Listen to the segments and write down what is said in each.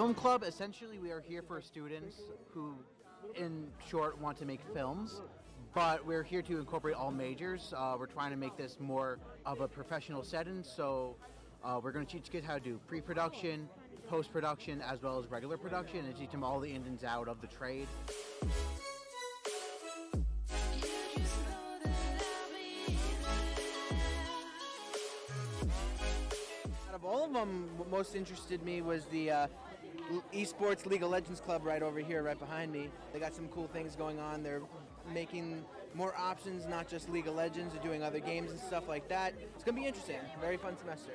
Film Club, essentially we are here for students who, in short, want to make films, but we're here to incorporate all majors. We're trying to make this more of a professional setting, so we're going to teach kids how to do pre-production, post-production, as well as regular production, and teach them all the ins and outs of the trade. Out of all of them, what most interested me was the Esports League of Legends Club right over here, right behind me. They got some cool things going on. They're making more options, not just League of Legends, they're doing other games and stuff like that. It's going to be interesting. Very fun semester.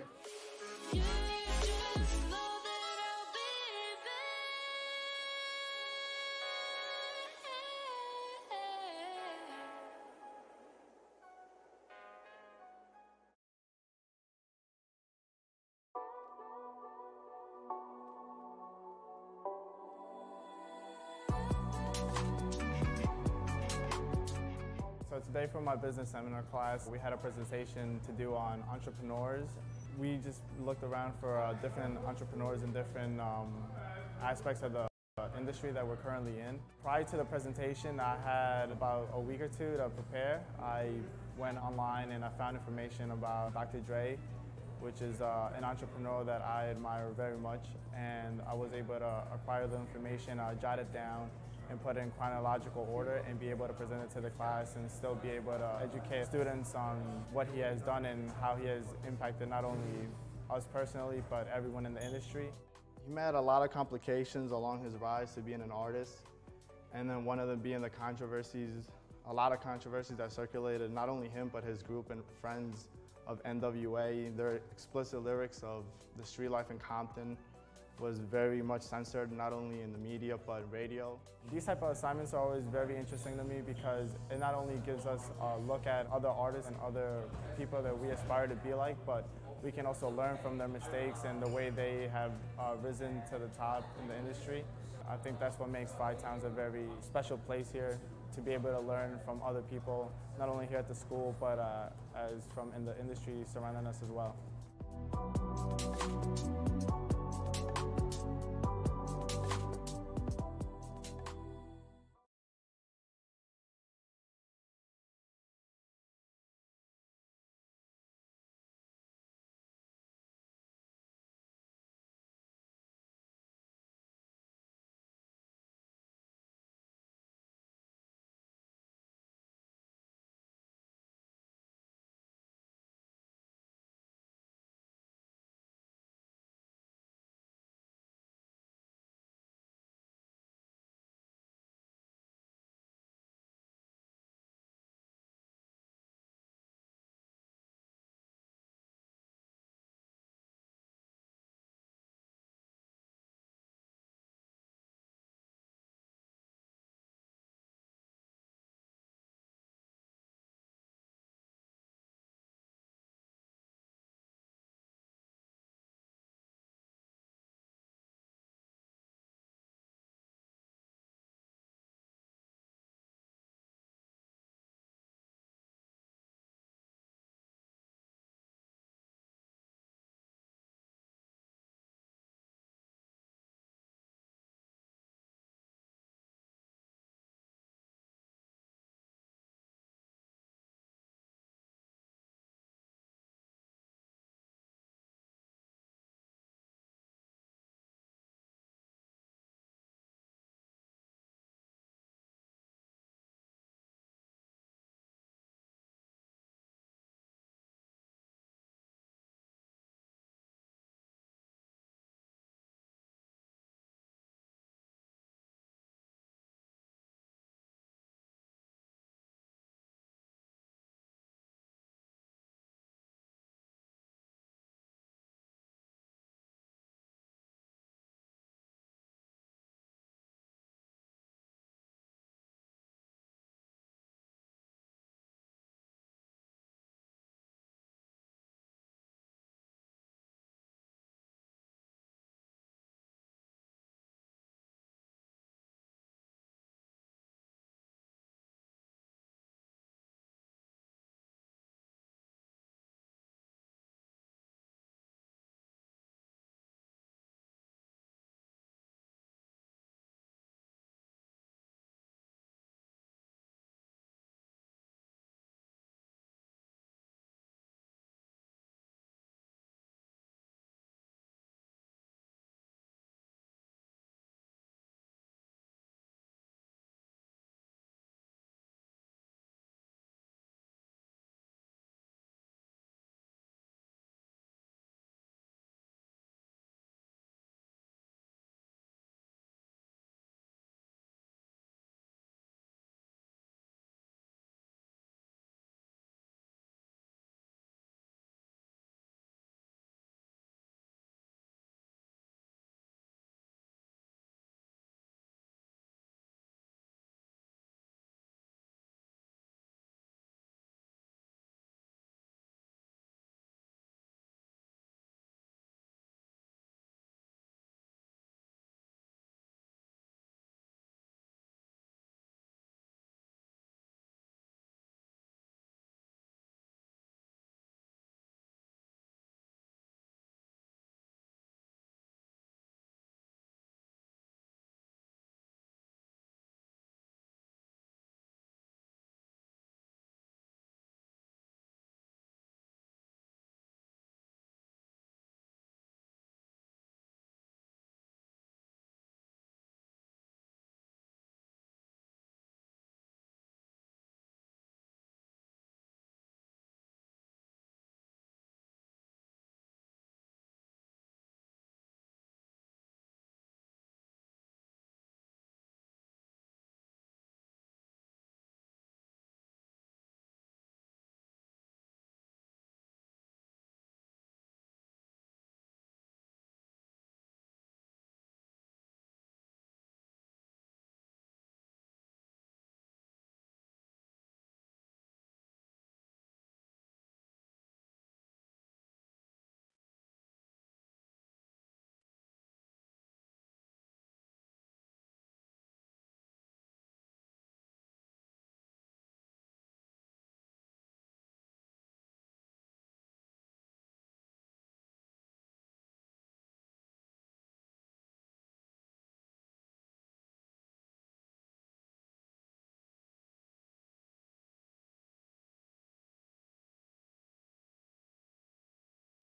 So today for my business seminar class, we had a presentation to do on entrepreneurs. We just looked around for different entrepreneurs in different aspects of the industry that we're currently in. Prior to the presentation, I had about a week or two to prepare. I went online and I found information about Dr. Dre, which is an entrepreneur that I admire very much, and I was able to acquire the information, jot it down, and put it in chronological order and be able to present it to the class and still be able to educate students on what he has done and how he has impacted not only us personally, but everyone in the industry. He met a lot of complications along his rise to being an artist, and then one of them being the controversies, a lot of controversies that circulated not only him, but his group and friends of NWA. Their explicit lyrics of the street life in Compton was very much censored, not only in the media, but radio. These type of assignments are always very interesting to me because it not only gives us a look at other artists and other people that we aspire to be like, but we can also learn from their mistakes and the way they have risen to the top in the industry. I think that's what makes Phi Towns a very special place here, to be able to learn from other people, not only here at the school, but as from in the industry surrounding us as well.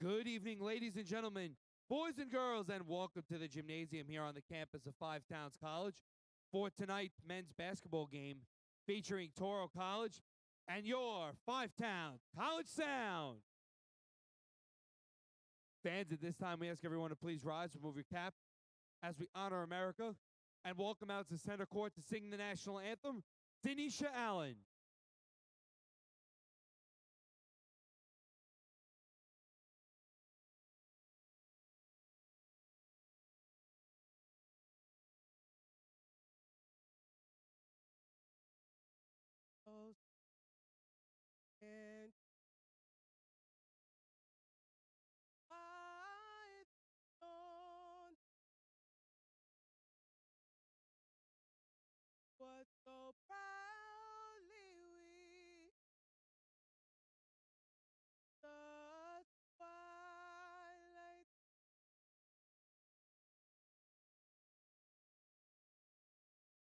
Good evening, ladies and gentlemen, boys and girls, and welcome to the gymnasium here on the campus of Five Towns College for tonight's men's basketball game featuring Toro College and your Five Towns College Sound. Fans, at this time, we ask everyone to please rise, remove your cap as we honor America, and welcome out to center court to sing the national anthem, Denisha Allen. And I on what so proudly we the twilight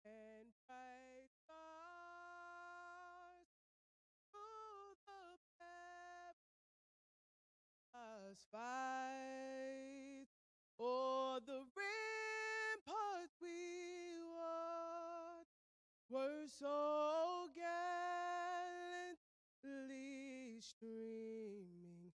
and bright stars through the perilous fight o'er the ramparts we watched were so gallantly streaming,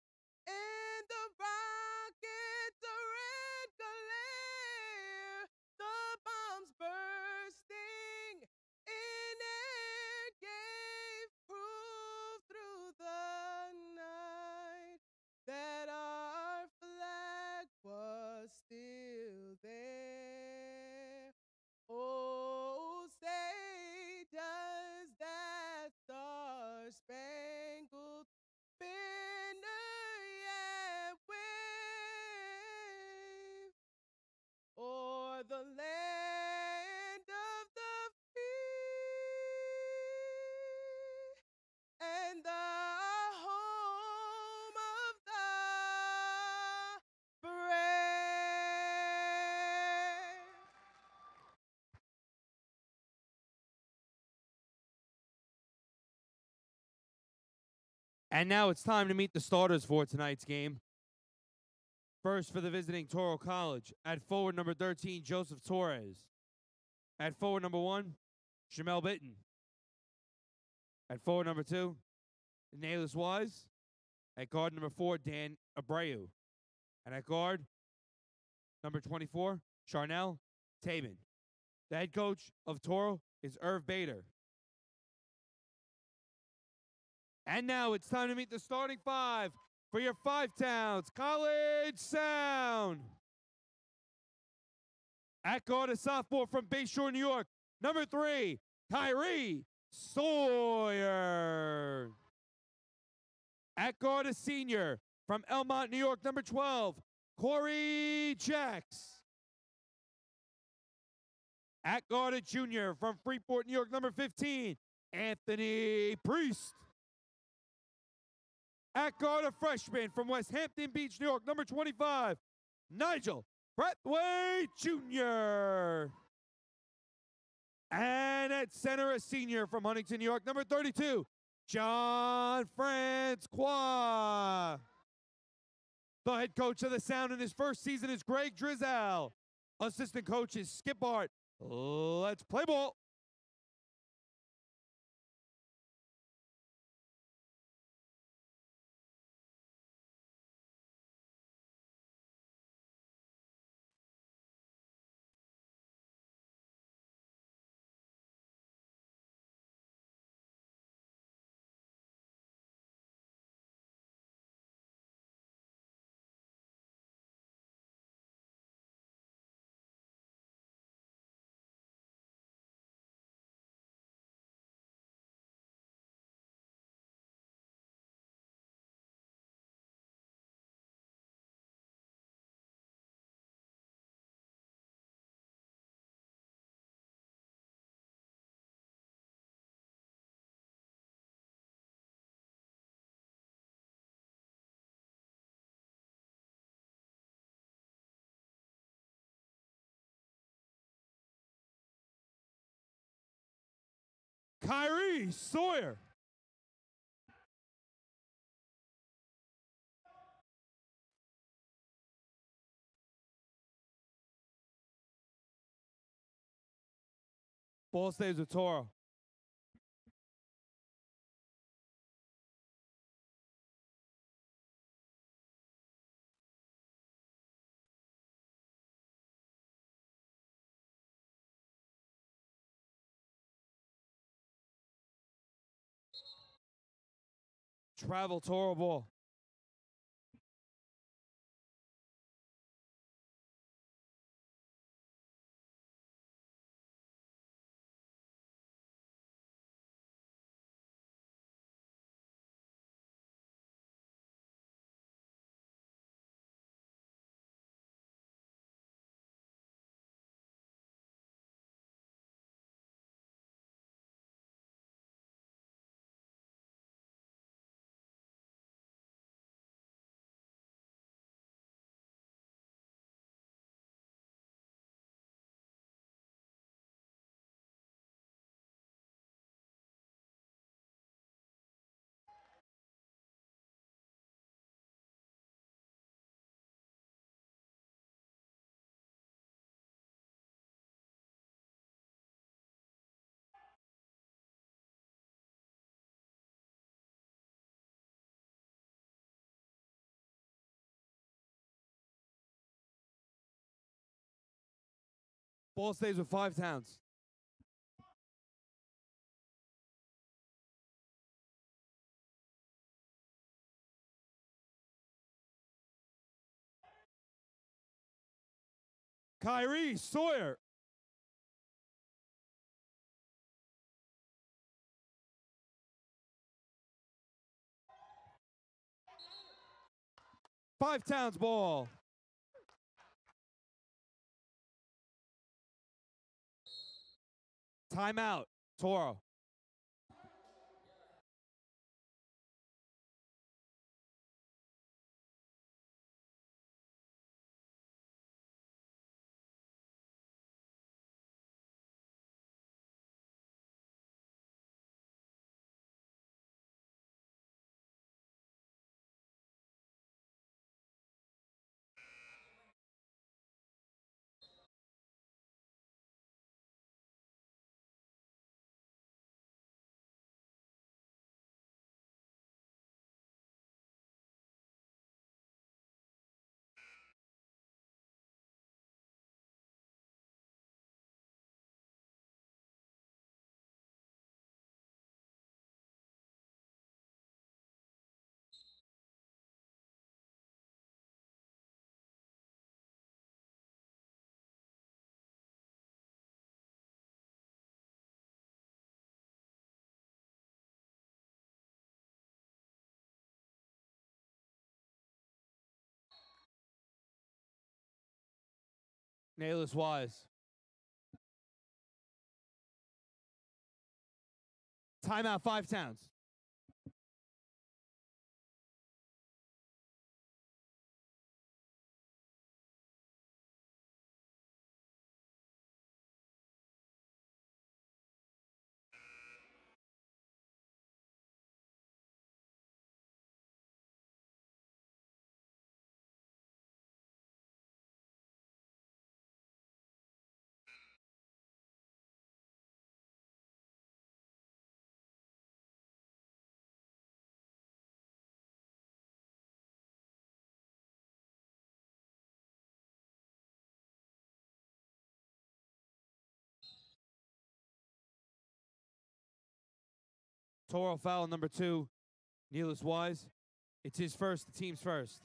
and the rockets a red glare, the bombs bursting in air gave proof through the night that our flag was still there. Oh, say does that star-spangled banner yet wave o'er the land of the free and the home of the brave? And now it's time to meet the starters for tonight's game. First for the visiting Toro College, at forward number 13, Joseph Torres. At forward number 1, Jamel Bitton. At forward number 2, Nayless Wise. At guard number 4, Dan Abreu. And at guard number 24, Charnel Tabin. The head coach of Toro is Irv Bader. And now it's time to meet the starting five for your Five Towns College Sound. At guard, a sophomore from Bayshore, New York, number 3, Kyrie Sawyer. At guard, a senior from Elmont, New York, number 12, Corey Jacks. At guard, a junior from Freeport, New York, number 15, Anthony Priest. At guard, a freshman from West Hampton Beach, New York, number 25, Nigel Brethwaite Jr. And at center, a senior from Huntington, New York, number 32, John Francois. The head coach of the Sound in his first season is Greg Drizel. Assistant coach is Skip Hart. Let's play ball. Kyrie Sawyer. Ball stays with Toro. Travel Toro ball. Ball stays with Five Towns. Kyrie Sawyer. Five Towns ball. Timeout. Toro. Nayless Wise. Timeout, Five Towns. Toro foul number 2. Neelis Wise. It's his first, the team's first.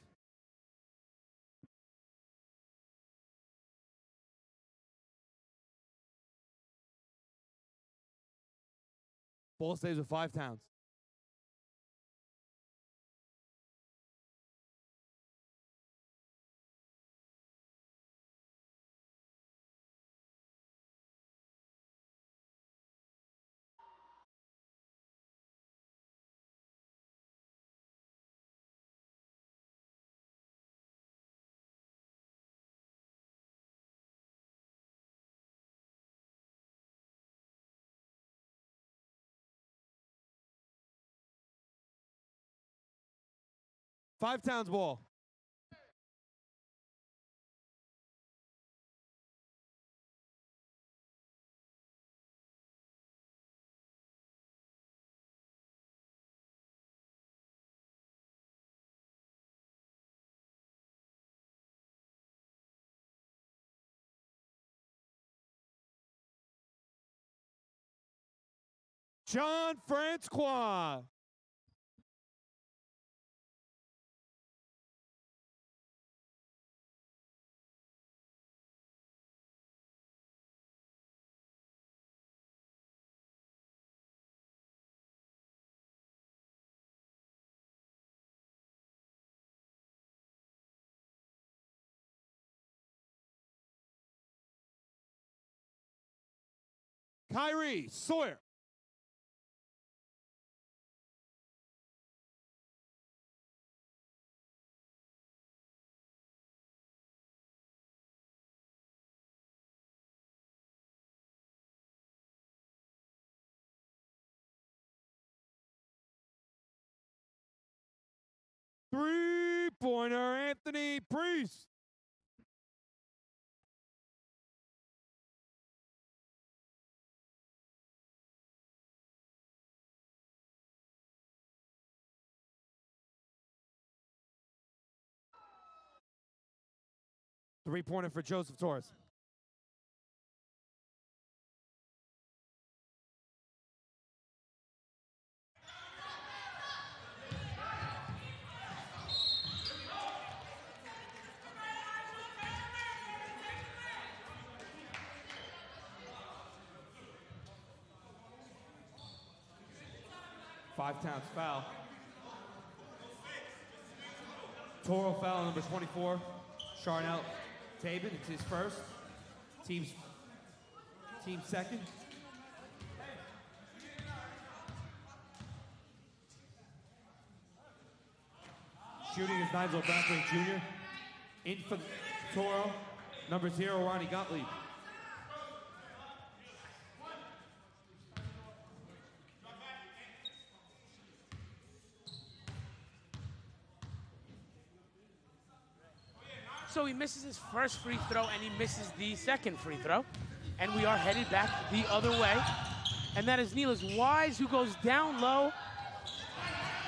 Ball stays with Five Towns. Five Towns ball. John Francois. Kyrie Sawyer. Three-pointer Anthony Priest. Three-pointer for Joseph Torres. Five-times foul. Toro foul number 24. Charnel Tabin, it's his first. Team second. Shooting is Nigel Bradley Jr. In for Toro, number 0, Ronnie Gottlieb. So he misses his first free throw and he misses the second free throw. And we are headed back the other way. And that is Neelis Wise, who goes down low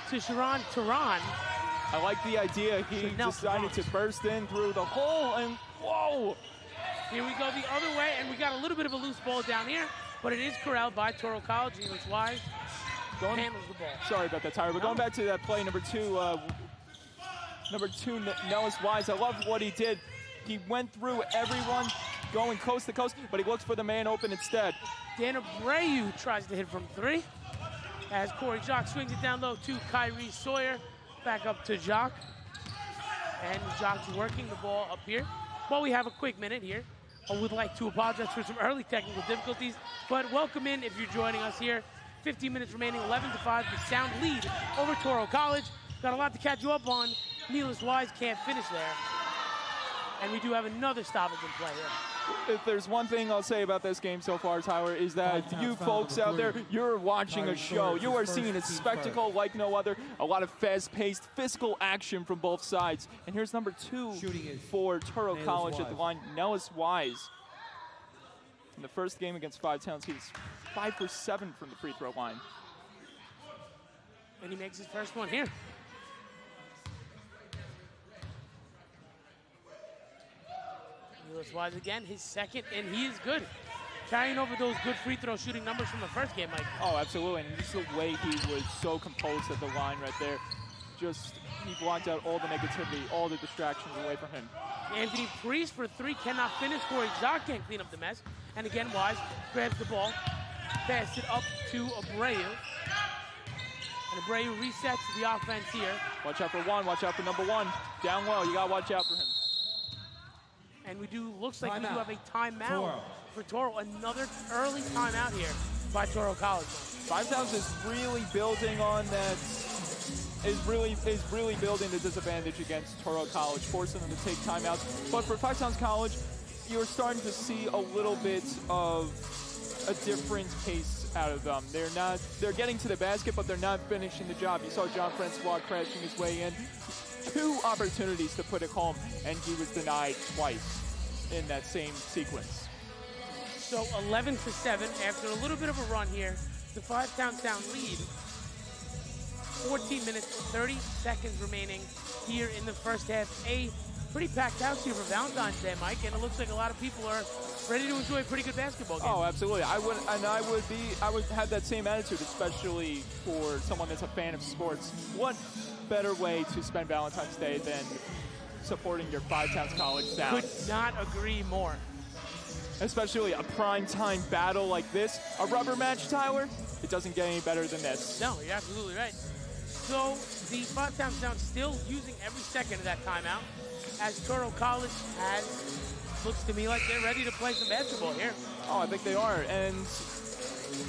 to Sharon Tehran. I like the idea. He decided to burst in through the hole and whoa! Here we go the other way, and we got a little bit of a loose ball down here, but it is corralled by Toro College. Neelis Wise handles the ball. Sorry about that, Tyler. But going back to that play, number two, Neelis Wise, I love what he did. He went through everyone going coast to coast, but he looks for the man open instead. Dan Abreu tries to hit from 3 as Corey Jacques swings it down low to Kyrie Sawyer. Back up to Jacques. And Jacques working the ball up here. Well, we have a quick minute here. I would like to apologize for some early technical difficulties, but welcome in if you're joining us here. 15 minutes remaining, 11-5, the sound lead over Toro College. Got a lot to catch you up on. Neelis Wise can't finish there. And we do have another stoppage in play here. If there's one thing I'll say about this game so far, Tyler, is that you folks out there, you're watching a show. You are seeing a spectacle like no other. A lot of fast-paced physical action from both sides. And here's number 2 for Toro College at the line, Neelis Wise. In the first game against Five Towns, he's 5 for 7 from the free throw line. And he makes his first one here. Neelis Wise again, his second, and he is good. Carrying over those good free throw shooting numbers from the first game, Mike. Oh, absolutely, and just the way he was so composed at the line right there. Just, he blocked out all the negativity, all the distractions away from him. Anthony Priest for 3 cannot finish. Corey Jacques can't clean up the mess. And again, Wise grabs the ball, passes it up to Abreu. And Abreu resets the offense here. Watch out for 1, watch out for number 1. Down low, you gotta watch out for him. And we do, looks like we do have a timeout for Toro. Another early timeout here by Toro College. Five Towns is really building on that, is really building the disadvantage against Toro College, forcing them to take timeouts. But for Five Towns College, you're starting to see a little bit of a different pace out of them. They're getting to the basket, but they're not finishing the job. You saw John Francois crashing his way in. 2 opportunities to put it home, and he was denied twice in that same sequence. So 11-7 after a little bit of a run here. The Five Towns down lead. 14 minutes, 30 seconds remaining here in the first half. A pretty packed house here for Valentine's Day, Mike, and it looks like a lot of people are ready to enjoy a pretty good basketball game. Oh, absolutely. I would have that same attitude, especially for someone that's a fan of sports. What better way to spend Valentine's Day than supporting your Five Towns College down? Could not agree more. Especially a prime-time battle like this. A rubber match, Tyler? It doesn't get any better than this. No, you're absolutely right. So the Five Towns Down still using every second of that timeout, as Toro College looks to me like they're ready to play some basketball here. Oh, I think they are. And,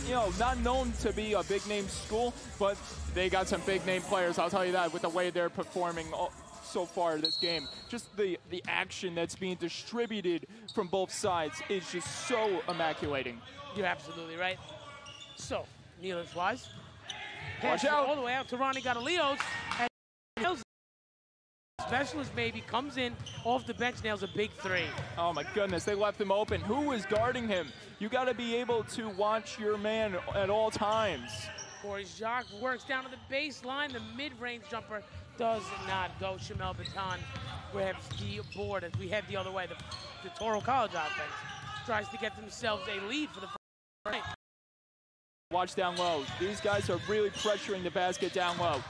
you know, not known to be a big-name school, but they got some big-name players, I'll tell you that, with the way they're performing so far this game. Just the action that's being distributed from both sides is just so immaculating. You're absolutely right. So, Nealis Wise. Watch out. All the way out to Ronnie Gatalios. And specialist maybe comes in off the bench, nails a big three. Oh my goodness, they left him open. Who was guarding him? You got to be able to watch your man at all times. Corey Jacques works down to the baseline. The mid-range jumper does not go. Shamel Baton grabs the board as we head the other way. The Toro College offense tries to get themselves a lead for the first frame. Watch down low. These guys are really pressuring the basket down low.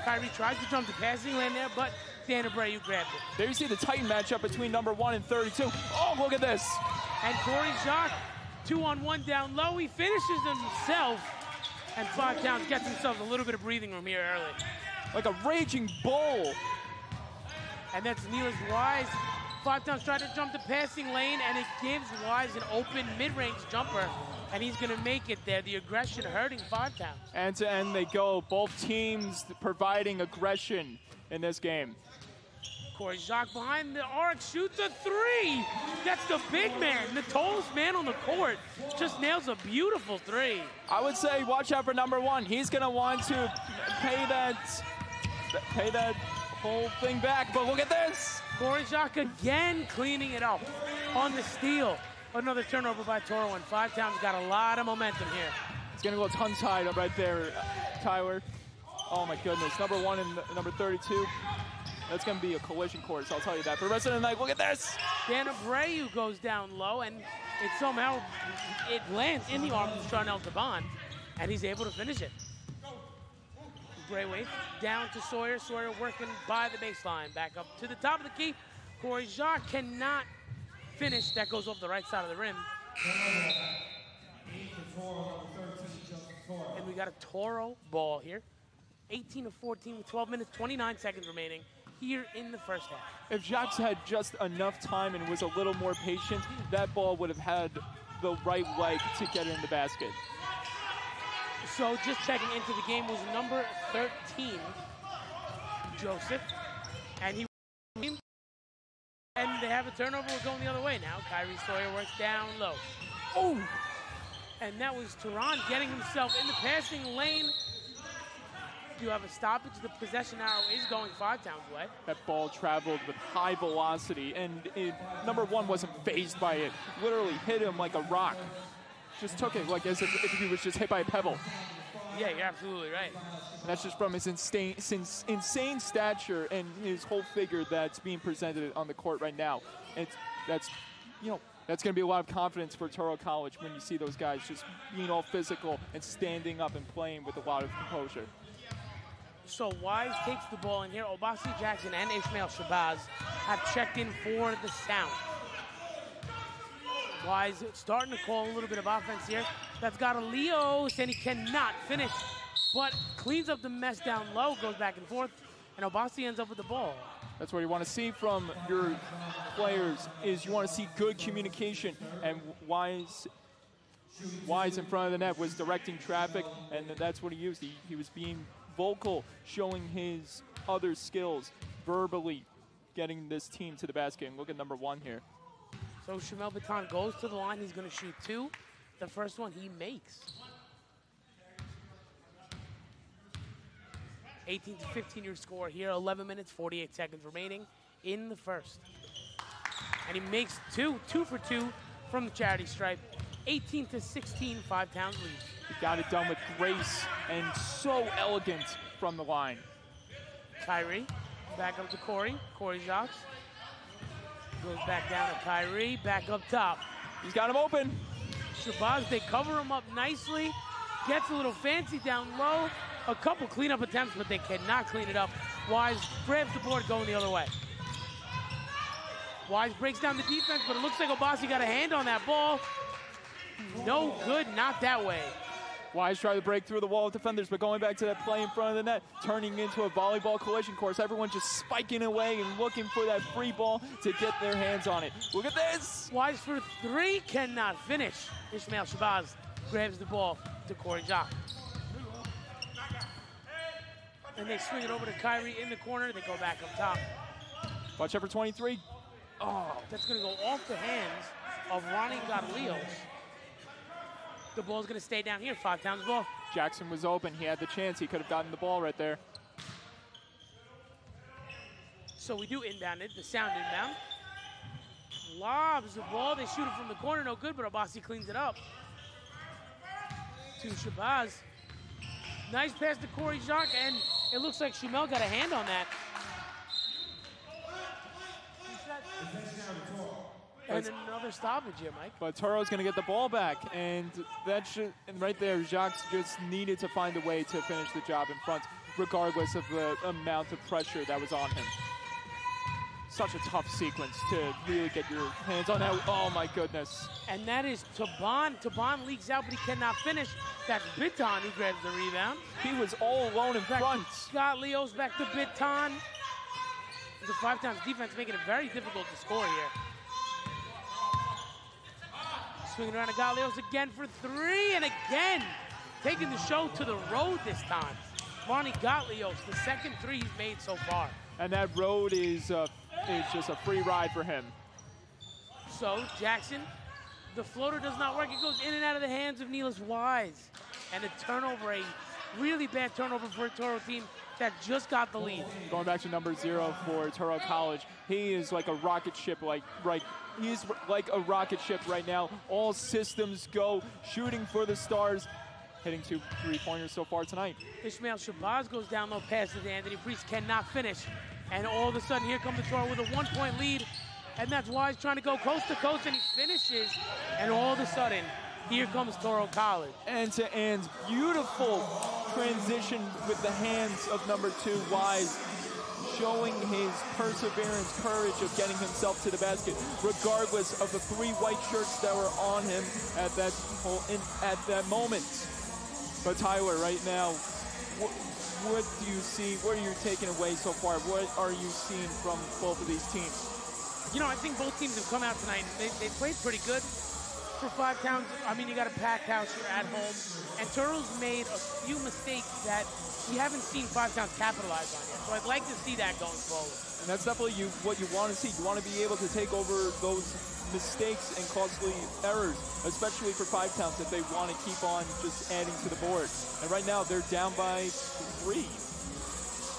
Kyrie tries to jump the passing lane there, but Dan Abreu grabbed it. There you see the tight matchup between number 1 and 32. Oh, look at this. And Corey Jacques, 2-on-1 down low. He finishes himself, and Five Towns gets themselves a little bit of breathing room here early. Like a raging bull. And that's Nealis Wise. Five Towns tried to jump the passing lane, and it gives Wise an open mid-range jumper, and he's going to make it there. The aggression hurting Five Towns. End to end they go. Both teams providing aggression in this game. Corey Jacques behind the arc, shoots a three. That's the big man, the tallest man on the court. Just nails a beautiful three. I would say watch out for number 1. He's going to want to pay that whole thing back, but look at this. Corey Jacques again cleaning it up on the steal. Another turnover by Toro, and Five Towns got a lot of momentum here. It's going to go tongue-tied up right there, Tyler. Oh my goodness, number 1 and number 32. That's going to be a collision course, I'll tell you that. For the rest of the night, look at this. Dan Abreu goes down low, and it somehow lands in the arms of Charnel Gabon, and he's able to finish it. Braithwaite down to Sawyer. Sawyer working by the baseline. Back up to the top of the key. Corey Jacques cannot finish. That goes off the right side of the rim. And we got a Toro ball here. 18 of 14 with 12 minutes, 29 seconds remaining here in the first half. If Jacques had just enough time and was a little more patient, that ball would have had the right leg to get in the basket. So just checking into the game was number 13, Joseph. And they have a turnover. We're going the other way now. Kyrie Sawyer works down low. Oh! And that was Tehran getting himself in the passing lane. You have a stoppage. The possession arrow is going Five Towns' way. That ball traveled with high velocity, and number 1 wasn't fazed by it. Literally hit him like a rock. Just took it like as if he was just hit by a pebble. Yeah, you're absolutely right. And that's just from his insane stature and his whole figure that's being presented on the court right now. And that's going to be a lot of confidence for Toro College when you see those guys just being all physical and standing up and playing with a lot of composure. So Wise takes the ball in here. Obasi Jackson and Ishmael Shabazz have checked in for the sound. Wise starting to call a little bit of offense here. That's got a Leos, and he cannot finish, but cleans up the mess down low, goes back and forth, and Obasi ends up with the ball. That's what you want to see from your players, is you want to see good communication, and Wise in front of the net was directing traffic, and that's what he used. He was being vocal, showing his other skills, verbally getting this team to the basket. And look at number 1 here. So Shamel Baton goes to the line. He's going to shoot 2. The first one he makes. 18 to 15 your score here. 11 minutes, 48 seconds remaining in the first. And he makes 2 for 2 from the charity stripe. 18 to 16, Five Towns leads. He got it done with grace and so elegant from the line. Kyrie, back up to Corey. Corey Jacques. Goes back down to Kyrie, back up top. He's got him open. Shabazz, they cover him up nicely. Gets a little fancy down low. A couple cleanup attempts, but they cannot clean it up. Wise grabs the board going the other way. Wise breaks down the defense, but it looks like Obasi got a hand on that ball. No good, not that way. Wise tried to break through the wall of defenders, but going back to that play in front of the net, turning into a volleyball collision course. Everyone just spiking away and looking for that free ball to get their hands on it. Look at this! Wise for three, cannot finish. Ismail Shabazz grabs the ball to Corey Jock. And they swing it over to Kyrie in the corner. They go back up top. Watch out for 23. Oh, that's going to go off the hands of Ronnie Godlios. The ball's going to stay down here. 5 Towns ball. Jackson was open. He had the chance. He could have gotten the ball right there. So we do inbound it. The sound inbound. Lobs the ball. They shoot it from the corner. No good, but Obasi cleans it up. To Shabazz. Nice pass to Corey Jock, and it looks like Shumel got a hand on that. And another stoppage here, Mike. But Toro's going to get the ball back, and that should, and right there, Jacques just needed to find a way to finish the job in front, regardless of the amount of pressure that was on him. Such a tough sequence to really get your hands on that. Oh my goodness. And that is Taban. Taban leaks out, but he cannot finish. That's Bitton who grabs the rebound. He was all alone in front. Scott Leos back to Bitton. The 5 Towns defense making it very difficult to score here. Swinging around to Galeos again for 3, and again taking the show to the road this time. Ronnie Galeos, the second 3 he's made so far. And that road is just a free ride for him. So Jackson, the floater does not work. It goes in and out of the hands of Neelis Wise. And a turnover, a really bad turnover for a Toro team that just got the lead. Going back to number 0 for Toro College, he is like a rocket ship, he's like a rocket ship right now. All systems go, shooting for the stars, hitting 2 3-pointers so far tonight. Ismail Shabazz goes down low, passes to Anthony Priest, cannot finish. And all of a sudden, here comes the Toro with a 1-point lead. And that's Wise trying to go coast to coast, and he finishes. And all of a sudden, here comes Toro College. End-to-end, beautiful transition with the hands of number 2, Wise, showing his perseverance, courage of getting himself to the basket, regardless of the 3 white shirts that were on him at that moment. But Tyler, right now, what do you see? What are you taking away so far? What are you seeing from both of these teams? You know, I think both teams have come out tonight. They played pretty good. For 5 Towns, I mean, you got a packed house, you're at home. And Toro's made a few mistakes that we haven't seen 5 Towns capitalize on yet. So I'd like to see that going forward. And that's definitely what you want to see. You want to be able to take over those mistakes and costly errors, especially for 5 Towns if they want to keep on just adding to the board. And right now, they're down by 3.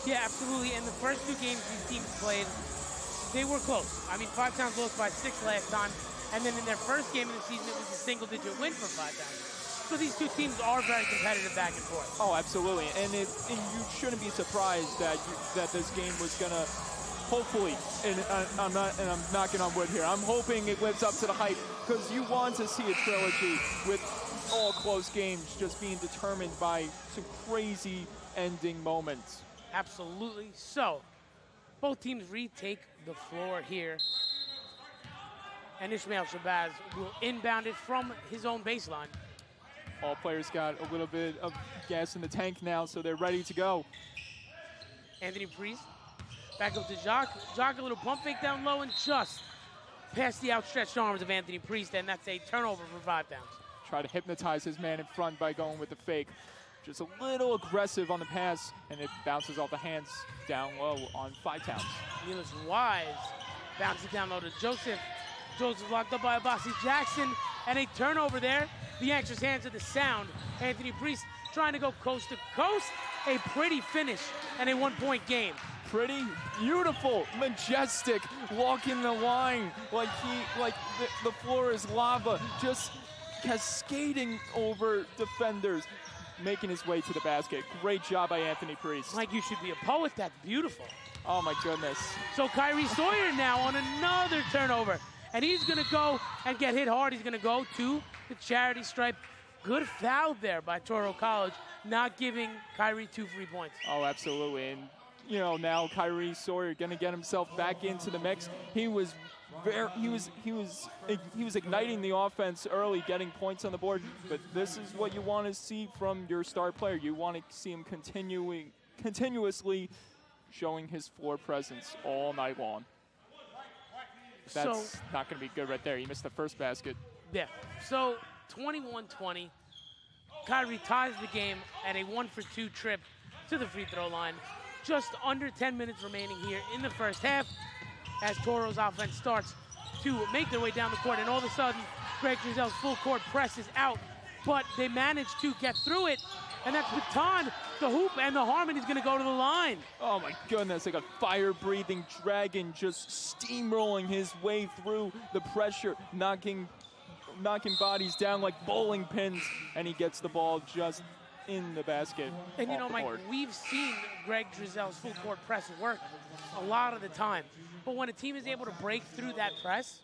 Yeah, absolutely. And the first 2 games these teams played, they were close. I mean, 5 Towns lost by 6 last time. And then in their first game of the season, it was a single-digit win for 5 Towns. So these 2 teams are very competitive back and forth. Oh, absolutely. And you shouldn't be surprised that this game was going to, hopefully, and I'm knocking on wood here, I'm hoping it lives up to the hype, because you want to see a trilogy with all close games just being determined by some crazy ending moments. Absolutely. So, both teams retake the floor here. And Ismail Shabazz will inbound it from his own baseline. All players got a little bit of gas in the tank now, so they're ready to go. Anthony Priest back up to Jacques. Jacques, a little pump fake down low and just past the outstretched arms of Anthony Priest, and that's a turnover for 5 Towns. Try to hypnotize his man in front by going with the fake. Just a little aggressive on the pass, and it bounces off the hands down low on 5 Towns. Neelis Wise bounces down low to Joseph. Joseph locked up by Obasi Jackson, and a turnover there. The anxious hands of the sound. Anthony Priest trying to go coast to coast. A pretty finish and a 1-point game. Pretty, beautiful, majestic, walking the line like the floor is lava, just cascading over defenders, making his way to the basket. Great job by Anthony Priest. Like, you should be a poet. That's beautiful. Oh my goodness. So Kyrie Sawyer now on another turnover. and he's going to go and get hit hard. He's going to go to the charity stripe. Good foul there by Toro College, not giving Kyrie 2 free points. Oh, absolutely. And, you know, now Kyrie Sawyer going to get himself back into the mix. He was igniting the offense early, getting points on the board. But this is what you want to see from your star player. You want to see him continuously showing his floor presence all night long. That's not going to be good right there. He missed the first basket. Yeah. So 21-20. Kyrie ties the game at a 1-for-2 trip to the free throw line. Just under 10 minutes remaining here in the first half as Toro's offense starts to make their way down the court. And all of a sudden, Greg Drizel's full court press is out. But they manage to get through it. And that's Baton, the hoop, and the Harmony's going to go to the line. Oh, my goodness. Like a fire-breathing dragon just steamrolling his way through the pressure, knocking bodies down like bowling pins, and he gets the ball just in the basket. And you know, Mike, we've seen Greg Drizel's full court press work a lot of the time. But when a team is able to break through that press,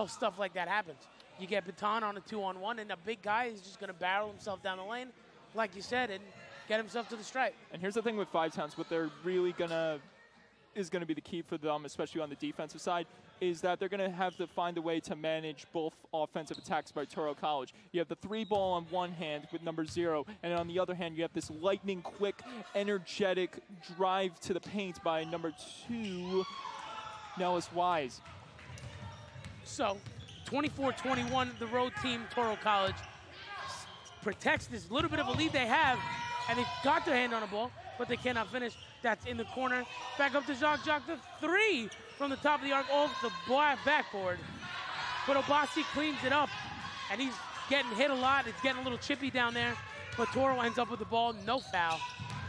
stuff like that happens. You get Baton on a 2-on-1, and a big guy is just going to barrel himself down the lane, like you said, and get himself to the stripe. And here's the thing with Five Towns, what they're really is going to be the key for them, especially on the defensive side, is that they're going to have to find a way to manage both offensive attacks by Toro College. You have the 3-ball on one hand with number 0, and on the other hand, you have this lightning-quick, energetic drive to the paint by number 2, Nellis Wise. So, 24-21, the road team, Toro College, protects this little bit of a lead they have, and they've got their hand on the ball, but they cannot finish. That's in the corner. Back up to Jacques. Jacques, the 3 from the top of the arc off the backboard. But Obasi cleans it up, and he's getting hit a lot. It's getting a little chippy down there, but Toro ends up with the ball, no foul.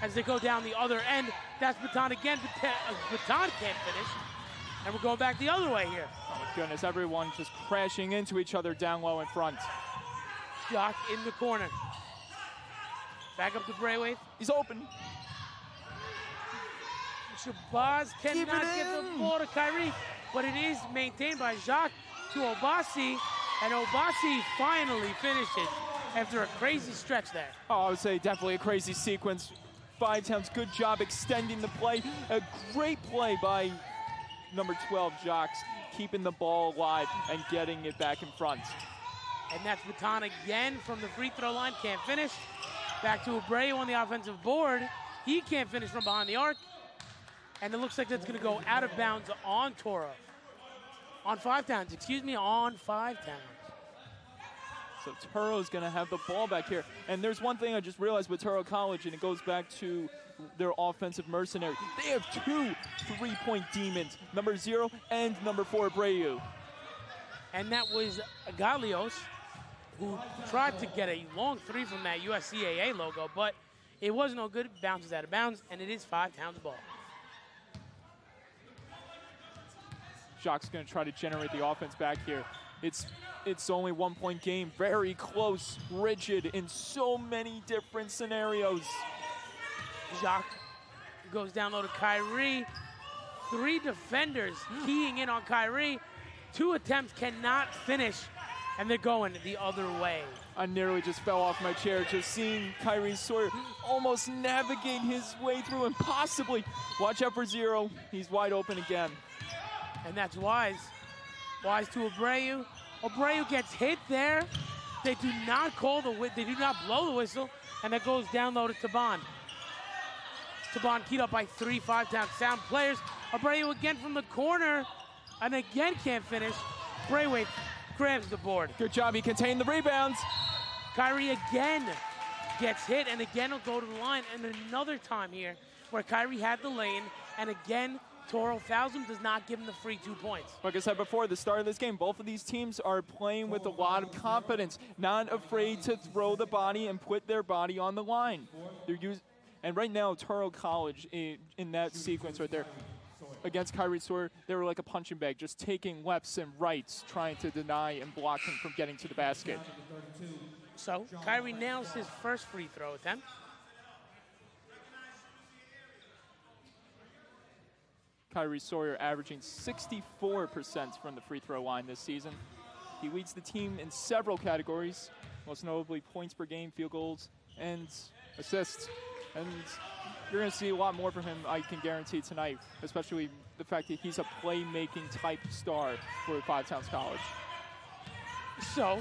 As they go down the other end, that's Baton again. Baton can't finish, and we're going back the other way here. Oh my goodness, everyone just crashing into each other down low in front. Jacques in the corner. Back up to Braithwaite. He's open. Shabazz cannot get the ball to Kyrie, but it is maintained by Jacques to Obasi, and Obasi finally finishes after a crazy stretch there. Oh, I would say definitely a crazy sequence. Five Towns, good job extending the play. A great play by number 12, Jacques, keeping the ball alive and getting it back in front. And that's Baton again from the free throw line, can't finish. Back to Abreu on the offensive board. He can't finish from behind the arc. And it looks like that's going to go out of bounds on Toro. On Five Towns, on Five Towns. So Toro's going to have the ball back here. And there's one thing I just realized with Toro College, and it goes back to their offensive mercenary. They have 2 3-point demons, number 0 and number 4, Abreu. And that was Galios, who tried to get a long 3 from that USCAA logo, but it was no good. It bounces out of bounds, and it is Five Towns ball. Jacques going to try to generate the offense back here. It's only 1-point game, very close, rigid in so many different scenarios. Jacques goes down low to Kyrie. 3 defenders keying in on Kyrie. 2 attempts cannot finish, and they're going the other way. I nearly just fell off my chair just seeing Kyrie Sawyer almost navigate his way through and possibly. Watch out for 0. He's wide open again. And that's Wise. Wise to Abreu. Abreu gets hit there. They do not blow the whistle, and that goes down low to Taban. Taban keyed up by 3 Five Towns sound players. Abreu again from the corner, and again can't finish. Braithwaite grabs the board. Good job, he contained the rebounds. Kyrie again gets hit, and again will go to the line. And another time here where Kyrie had the lane, and again Toro fouls him, does not give him the free 2 points. Like I said before, the start of this game, both of these teams are playing with a lot of confidence, not afraid to throw the body and put their body on the line. And right now, Toro College, in that sequence right there, against Kyrie Sawyer, they were like a punching bag, just taking lefts and rights, trying to deny and block him from getting to the basket. So, Kyrie nails his first free throw attempt. Kyrie Sawyer averaging 64% from the free throw line this season. He leads the team in several categories, most notably points per game, field goals, and assists. And you're going to see a lot more from him, I can guarantee, tonight, especially the fact that he's a playmaking type star for Five Towns College. So,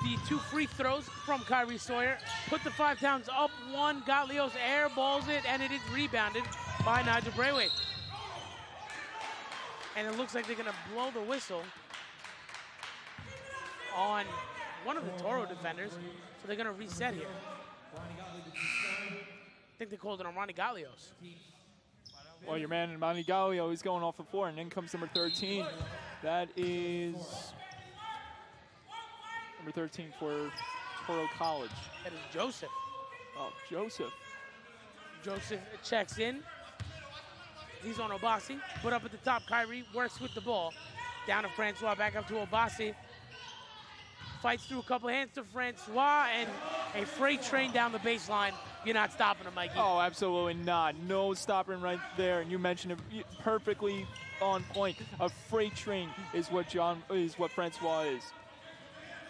the 2 free throws from Kyrie Sawyer put the Five Towns up 1. Gatlios airballs it, and it is rebounded by Nigel Braithwaite. And it looks like they're going to blow the whistle on one of the Toro defenders, so they're going to reset here. I think they called it on Ronnie Gatlios. Well, your man, Ronnie Gallio, is going off the floor, and in comes number 13. That is number 13 for Toro College. That is Joseph. Oh, Joseph. Joseph checks in. He's on Obasi. Put up at the top, Kyrie works with the ball. Down to Francois, back up to Obasi. Fights through a couple hands to Francois, and a freight train down the baseline. You're not stopping him, Mikey. Oh, absolutely not. No stopping right there. And you mentioned it perfectly on point. A freight train is what Francois is.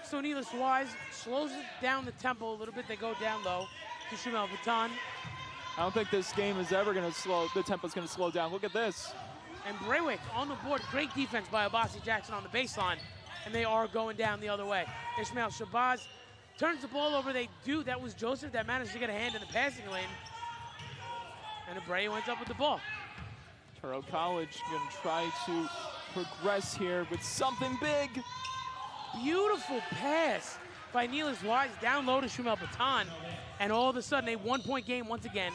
So needless wise, slows it down the tempo a little bit. They go down low to Shamel Baton. I don't think this game is ever going to slow. The tempo's going to slow down. Look at this. And Braithwaite on the board. Great defense by Obasi Jackson on the baseline. And they are going down the other way. Ishmael Shabazz turns the ball over. They do. That was Joseph that managed to get a hand in the passing lane. And Abreu ends up with the ball. Toro College going to try to progress here with something big. Beautiful pass by Neelis Wise down low to Shumel Baton. And all of a sudden, a 1-point game once again.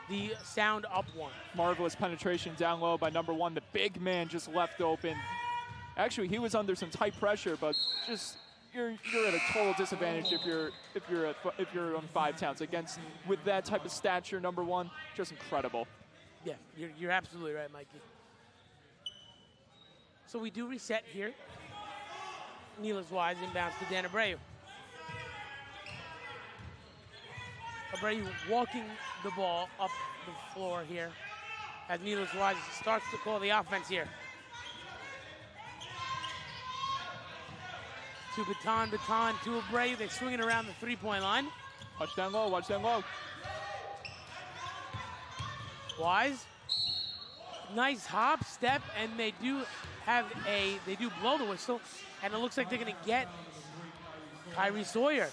The Sound up 1. Marvelous penetration down low by number 1. The big man just left open. Actually, he was under some tight pressure, but just you're at a total disadvantage if you're on Five Towns against with that type of stature. Number 1, just incredible. Yeah, you're absolutely right, Mikey. So we do reset here. Neelis Wise inbounds to Dan Abreu. Abreu walking the ball up the floor here as Neelis Wise starts to call the offense here. To Baton to Abreu. They're swinging around the 3-point line. Watch down low, watch down low. Wise. Nice hop, step, and they do blow the whistle, and it looks like they're gonna get Kyrie Sawyer.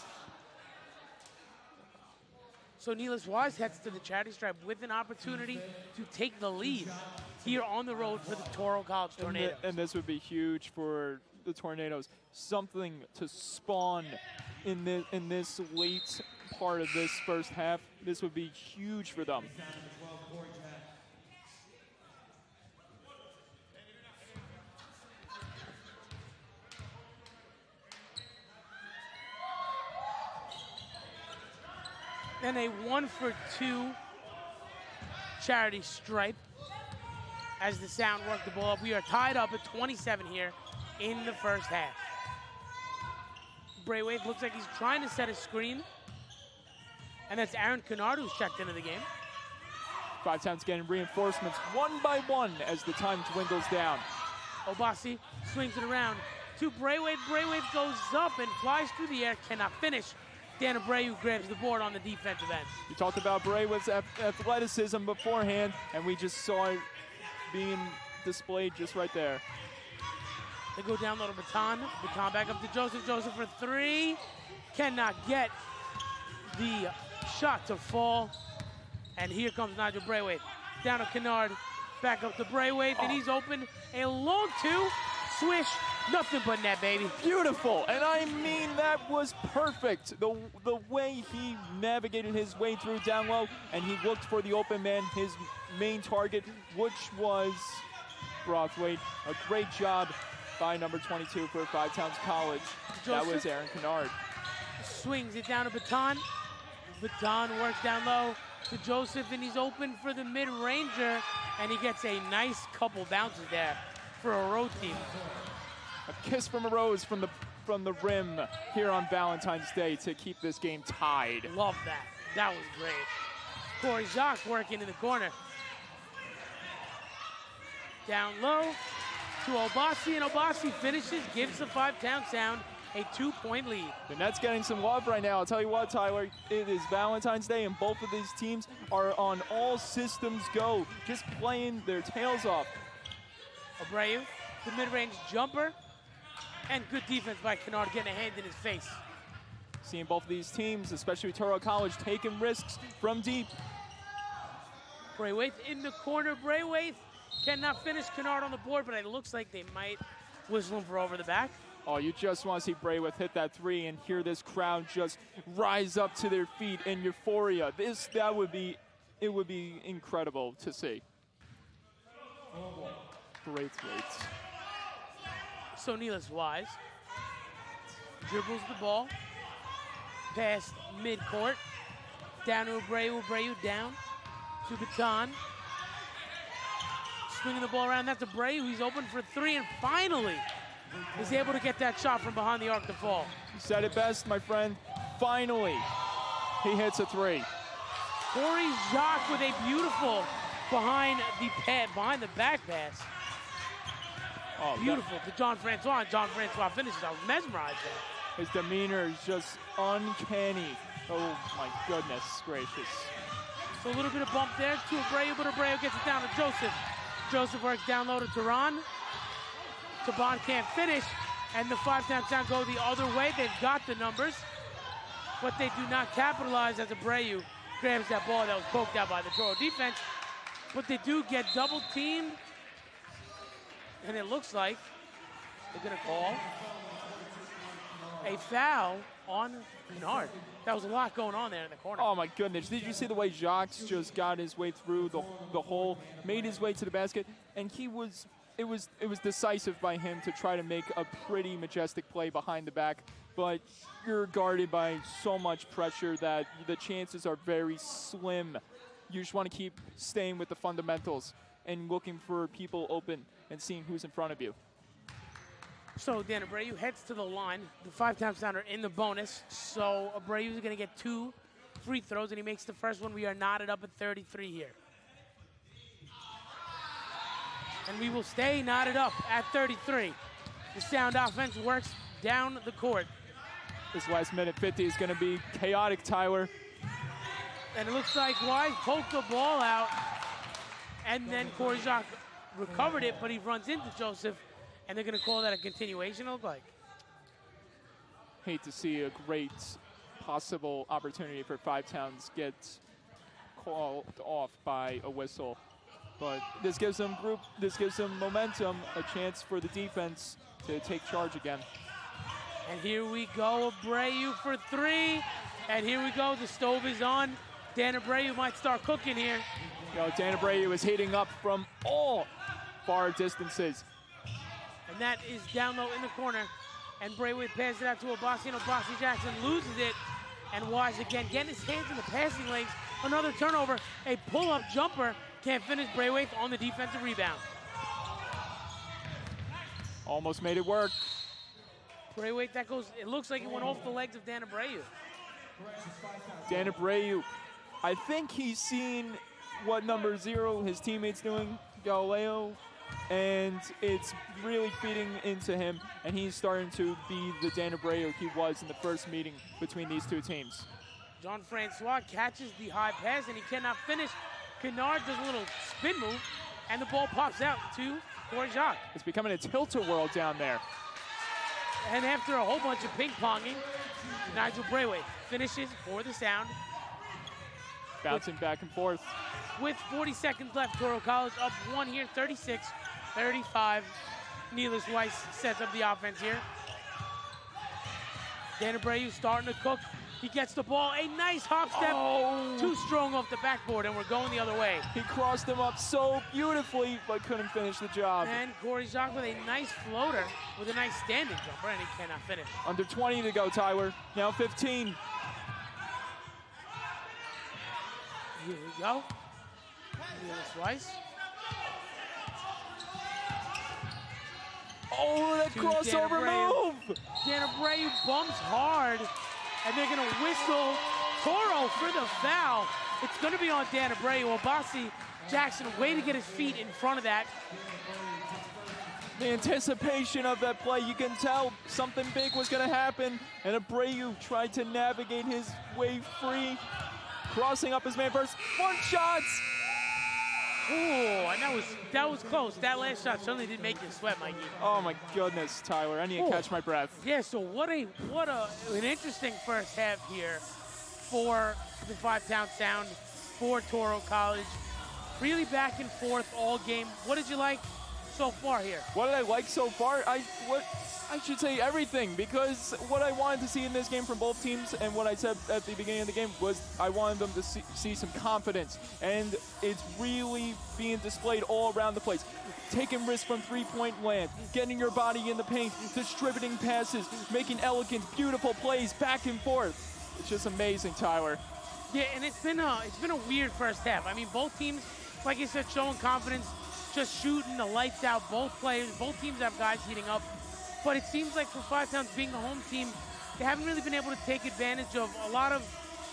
So Neelis Wise heads to the charity stripe with an opportunity to take the lead here on the road for the Toro College Tornadoes. And this would be huge for the Tornadoes. Something to spawn in this late part of this first half. This would be huge for them. And a 1-for-2 charity stripe as the Sound work the ball up. We are tied up at 27 here in the first half. Braithwaite looks like he's trying to set a screen. And that's Aaron Kennard who's checked into the game. Five Towns getting reinforcements one by one as the time dwindles down. Obasi swings it around to Braithwaite. Braithwaite goes up and flies through the air, cannot finish. Dan Abreu grabs the board on the defensive end. You talked about Braithwaite's athleticism beforehand, and we just saw it being displayed just right there. They go down low to Baton. Baton back up to Joseph. Joseph for 3. Cannot get the shot to fall. And here comes Nigel Braithwaite. Down to Kennard. Back up to Braithwaite. And he's open. A long 2. Swish. Nothing but net, baby. Beautiful. And I mean, that was perfect. The way he navigated his way through down low, and he looked for the open man, his main target, which was Braithwaite. A great job by number 22 for Five Towns College. Joseph that was Aaron Kennard. Swings it down to Baton. Baton works down low to Joseph, and he's open for the mid-ranger, and he gets a nice couple bounces there for a road team. A kiss from a rose from the rim here on Valentine's Day to keep this game tied. Love that. That was great. Corey Jacques working in the corner. Down low to Obasi, and Obasi finishes, gives the Five-Town Sound a 2-point lead. The Nets getting some love right now. I'll tell you what, Tyler, it is Valentine's Day, and both of these teams are on all systems go, just playing their tails off. Abreu, the mid-range jumper, and good defense by Kennard getting a hand in his face. Seeing both of these teams, especially Toro College, taking risks from deep. Braithwaite in the corner. Braithwaite cannot finish Kennard on the board, but it looks like they might whistle him for over the back. Oh, you just want to see Braithwaite hit that three and hear this crowd just rise up to their feet in euphoria. It would be incredible to see. Braithwaite. So Neelis Wise dribbles the ball past midcourt, down to Abreu. Abreu down to Baton. Swinging the ball around, that's Abreu. He's open for three, and finally is able to get that shot from behind the arc to fall. You said it best, my friend. Finally, he hits a three. Corey Jacques with a beautiful behind the back pass. Oh, Beautiful to John Francois, and John Francois finishes. I was mesmerized there. His demeanor is just uncanny. Oh my goodness gracious. So a little bit of bump there to Abreu, but Abreu gets it down to Joseph. Joseph works down low to Tehran. Taban can't finish, and the Five-Town Sound go the other way. They've got the numbers, but they do not capitalize as Abreu grabs that ball that was poked out by the Toro defense. But they do get double teamed, and it looks like they're gonna call a foul on Kennard. That was a lot going on there in the corner. Oh my goodness, did you see the way Jacques just got his way through the hole, made his way to the basket, and it was decisive by him to try to make a pretty majestic play behind the back, but you're guarded by so much pressure that the chances are very slim. You just want to keep staying with the fundamentals and looking for people open and seeing who's in front of you. So Dan Abreu heads to the line. The Five-Town Sounder in the bonus. So Abreu is going to get 2 free throws, and he makes the first one. We are knotted up at 33 here. And we will stay knotted up at 33. The Sound offense works down the court. This last minute 50 is going to be chaotic, Tyler. And it looks like Wise poked the ball out, and then Corey Jacques recovered it, but he runs into Joseph, and they're going to call that a continuation, it looked like. Hate to see a great possible opportunity for Five Towns get called off by a whistle. But this gives them momentum, a chance for the defense to take charge again. And here we go, Abreu for 3. And here we go, the stove is on. Dan Abreu might start cooking here. Dan Abreu is heating up from all far distances. And that is down low in the corner. And Braithwaite passes it out to Obasi, and Obasi Jackson loses it. And Wise again getting his hands in the passing lanes. Another turnover, a pull-up jumper. Can't finish. Braithwaite on the defensive rebound. Almost made it work. Braithwaite, that goes, it looks like it went off the legs of Dan Abreu. Dan Abreu, I think he's seen what number 0 his teammate's doing, Galileo, and it's really feeding into him, and he's starting to be the Dan Abreu he was in the first meeting between these two teams. John Francois catches the high pass, and he cannot finish. Kennard does a little spin move, and the ball pops out to Corey Jacques. It's becoming a tilt-a-whirl down there. And after a whole bunch of ping-ponging, Nigel Braithwaite finishes for the Sound. Bouncing back and forth. With 40 seconds left, Toro College up 1 here, 36-35. Neelis Weiss sets up the offense here. Dan Abreu starting to cook. He gets the ball, a nice hop step, too strong off the backboard, and we're going the other way. He crossed him up so beautifully, but couldn't finish the job. And Corey Jacques with a nice floater, with a nice standing jumper, and he cannot finish. Under 20 to go, Tyler. Now 15. Here we go. Neelis Weiss. Oh, that crossover move! Dan Abreu bumps hard, and they're going to whistle Toro for the foul. it's going to be on Dan Abreu. Obasi Jackson, way to get his feet in front of that. The anticipation of that play, you can tell something big was going to happen, and Abreu tried to navigate his way free, crossing up his man first. One shot! Ooh, and that was close. That last shot certainly didn't make you sweat, Mikey. Oh my goodness, Tyler, I need to catch my breath. Yeah, so what an interesting first half here for the Five-Town Sound, for Toro College. Really back and forth all game. What did you like so far here? What did I like so far? I should say everything, because what I wanted to see in this game from both teams, and what I said at the beginning of the game, was I wanted them to see some confidence, and it's really being displayed all around the place. Taking risks from three-point land, getting your body in the paint, distributing passes, making elegant, beautiful plays back and forth. It's just amazing, Tyler. Yeah, and it's been a weird first half. I mean, both teams, like you said, showing confidence, just shooting the lights out. Both teams have guys heating up. But it seems like for Five Towns being a home team, they haven't really been able to take advantage of a lot of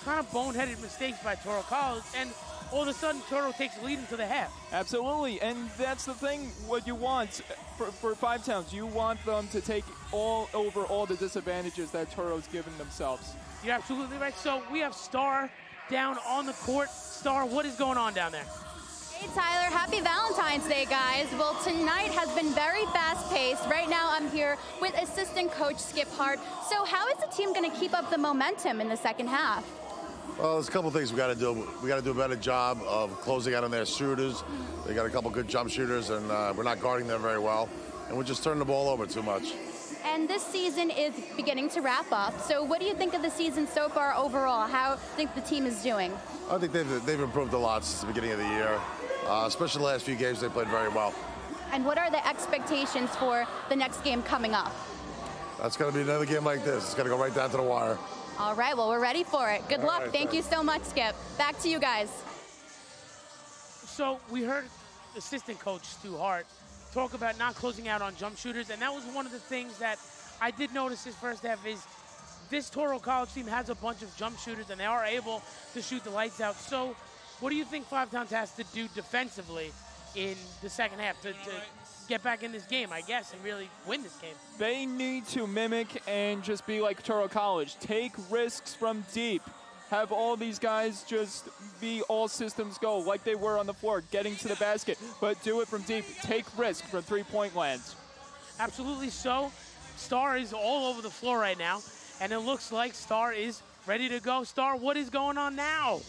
kind of boneheaded mistakes by Toro College. And all of a sudden, Toro takes the lead into the half. Absolutely, and that's the thing, what you want for Five Towns. You want them to take over all the disadvantages that Toro's given themselves. You're absolutely right. So we have Star down on the court. Star, what is going on down there? Hey Tyler, happy Valentine's Day, guys. Well, tonight has been very fast-paced. Right now I'm here with assistant coach Skip Hart. So how is the team going to keep up the momentum in the second half? Well, there's a couple things we got to do. We got to do a better job of closing out on their shooters. They got a couple good jump shooters, and we're not guarding them very well. And we're just turning the ball over too much. And this season is beginning to wrap up. So what do you think of the season so far overall? How do you think the team is doing? I think they've improved a lot since the beginning of the year. Especially the last few games, they played very well. And what are the expectations for the next game coming up? That's going to be another game like this. It's going to go right down to the wire. All right, well, we're ready for it. Good luck. Thank you so much, Skip. Back to you guys. So we heard assistant coach Stu Hart talk about not closing out on jump shooters, and that was one of the things that I did notice this first half is this Toro College team has a bunch of jump shooters, and they are able to shoot the lights out. So what do you think Five Towns has to do defensively in the second half to get back in this game, I guess, and really win this game? They need to mimic and just be like Toro College. Take risks from deep. Have all these guys just be all systems go like they were on the floor, getting to the basket, but do it from deep. Take risk from three-point lands. Absolutely so. Star is all over the floor right now, and it looks like Star is ready to go. Star, what is going on now?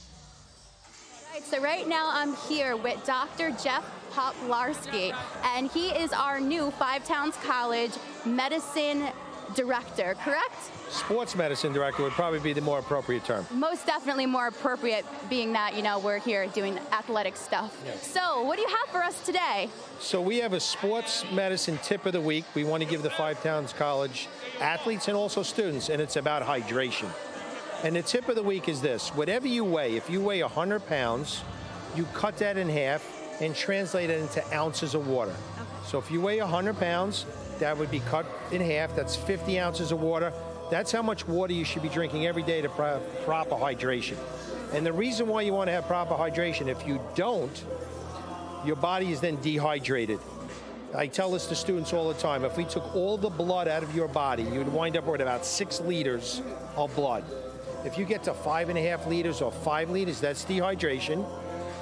So right now I'm here with Dr. Jeff Poplarski, and he is our new Five Towns College medicine director, correct? Sports medicine director would probably be the more appropriate term. Most definitely more appropriate, being that, you know, we're here doing athletic stuff. Yes. So what do you have for us today? So we have a sports medicine tip of the week. We want to give the Five Towns College athletes and also students, and it's about hydration. And the tip of the week is this: whatever you weigh, if you weigh 100 pounds, you cut that in half and translate it into ounces of water. Okay. So if you weigh 100 pounds, that would be cut in half. That's 50 ounces of water. That's how much water you should be drinking every day to proper hydration. And the reason why you want to have proper hydration, if you don't, your body is then dehydrated. I tell this to students all the time. If we took all the blood out of your body, you'd wind up with about 6 liters of blood. If you get to 5.5 liters or 5 liters, that's dehydration.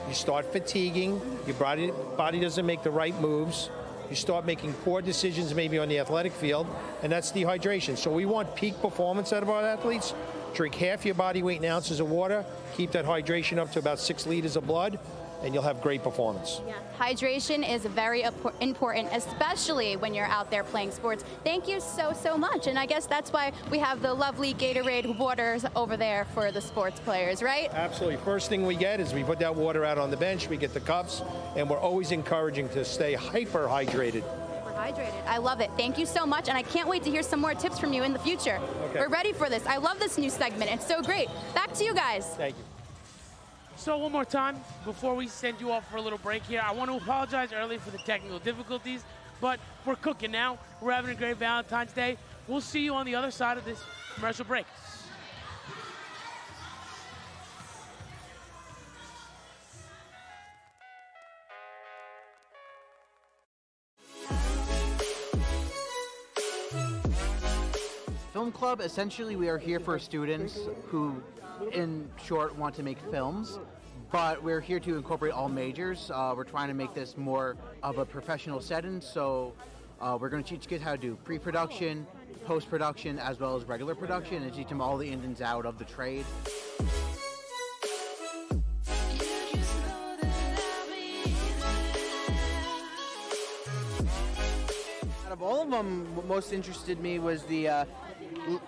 You start fatiguing, your body doesn't make the right moves. You start making poor decisions maybe on the athletic field, and that's dehydration. So we want peak performance out of our athletes. Drink half your body weight in ounces of water, keep that hydration up to about 6 liters of blood, and you'll have great performance. Yeah. Hydration is very important, especially when you're out there playing sports. Thank you so, so much. And I guess that's why we have the lovely Gatorade waters over there for the sports players, right? Absolutely. First thing we get is we put that water out on the bench, we get the cups, and we're always encouraging to stay hyper hydrated. Hydrated. I love it. Thank you so much, and I can't wait to hear some more tips from you in the future. Okay. We're ready for this. I love this new segment. It's so great. Back to you guys. Thank you. So one more time, before we send you off for a little break here, I want to apologize early for the technical difficulties, but we're cooking now. We're having a great Valentine's Day. We'll see you on the other side of this commercial break. Club, essentially we are here for students who, in short, want to make films, but we're here to incorporate all majors. We're trying to make this more of a professional setting, so we're going to teach kids how to do pre-production, post-production, as well as regular production, and teach them all the ins and outs of the trade. Out of all of them, what most interested me was the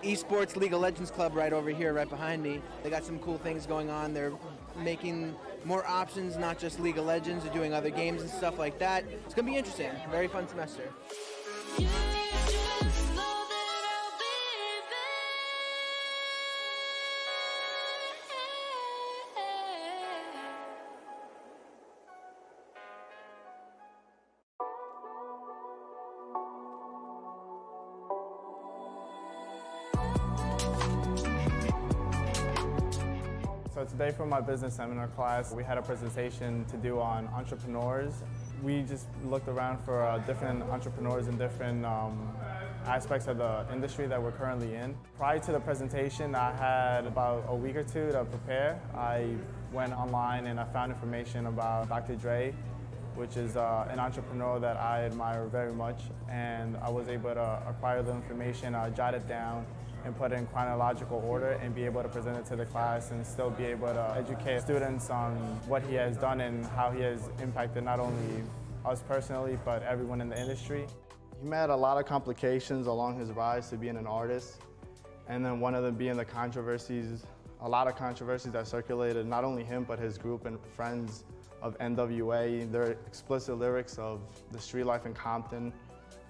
Esports League of Legends Club right over here, right behind me. They got some cool things going on. They're making more options, not just League of Legends. They're doing other games and stuff like that. It's going to be interesting. Very fun semester. So today for my business seminar class, we had a presentation to do on entrepreneurs. We just looked around for different entrepreneurs in different aspects of the industry that we're currently in. Prior to the presentation, I had about a week or two to prepare. I went online and I found information about Dr. Dre, which is an entrepreneur that I admire very much, and I was able to acquire the information, jot it down, and put it in chronological order and be able to present it to the class and still be able to educate students on what he has done and how he has impacted not only us personally, but everyone in the industry. He met a lot of complications along his rise to being an artist, and then one of them being the controversies, a lot of controversies that circulated, not only him, but his group and friends of NWA. Their explicit lyrics of the street life in Compton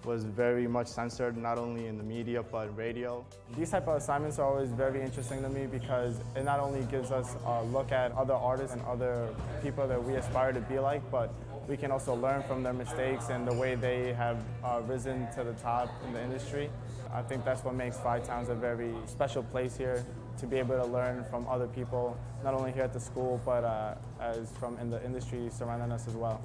was very much censored, not only in the media, but radio. These type of assignments are always very interesting to me because it not only gives us a look at other artists and other people that we aspire to be like, but we can also learn from their mistakes and the way they have risen to the top in the industry. I think that's what makes Five Towns a very special place here, to be able to learn from other people, not only here at the school, but as from in the industry surrounding us as well.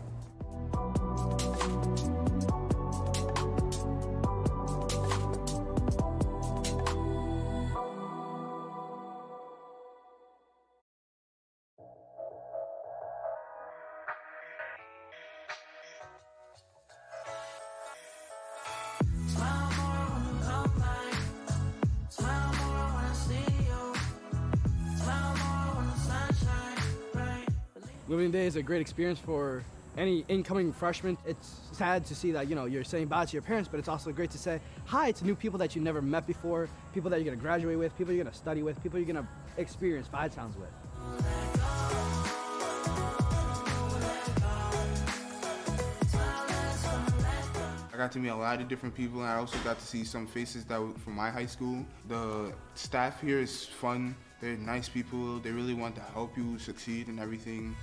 Moving Day is a great experience for any incoming freshman. It's sad to see that, you know, you're saying bye to your parents, but it's also great to say hi to new people that you never met before, people that you're going to graduate with, people you're going to study with, people you're going to experience Five Towns with. I got to meet a lot of different people, and I also got to see some faces that were from my high school. The staff here is fun. They're nice people. They really want to help you succeed and everything.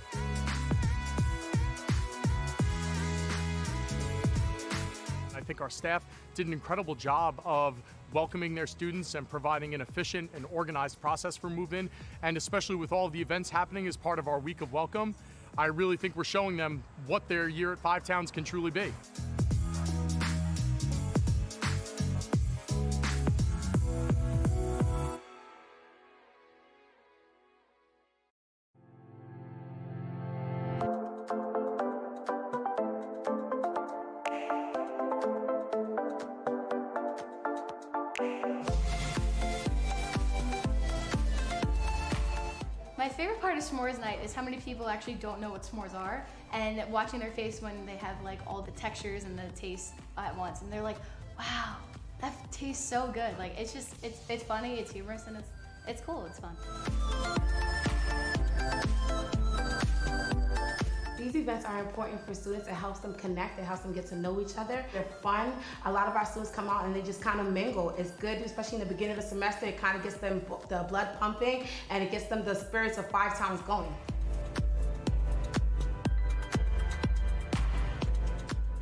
I think our staff did an incredible job of welcoming their students and providing an efficient and organized process for move-in, and especially with all of the events happening as part of our week of welcome, I really think we're showing them what their year at Five Towns can truly be. My favorite part of s'mores night is how many people actually don't know what s'mores are, and watching their face when they have like all the textures and the taste at once, and they're like, wow, that tastes so good. Like it's just, it's funny, it's humorous, and it's cool, it's fun. These events are important for students. It helps them connect. It helps them get to know each other. They're fun. A lot of our students come out and they just kind of mingle. It's good, especially in the beginning of the semester. It kind of gets them the blood pumping, and it gets them the spirits of Five Towns going.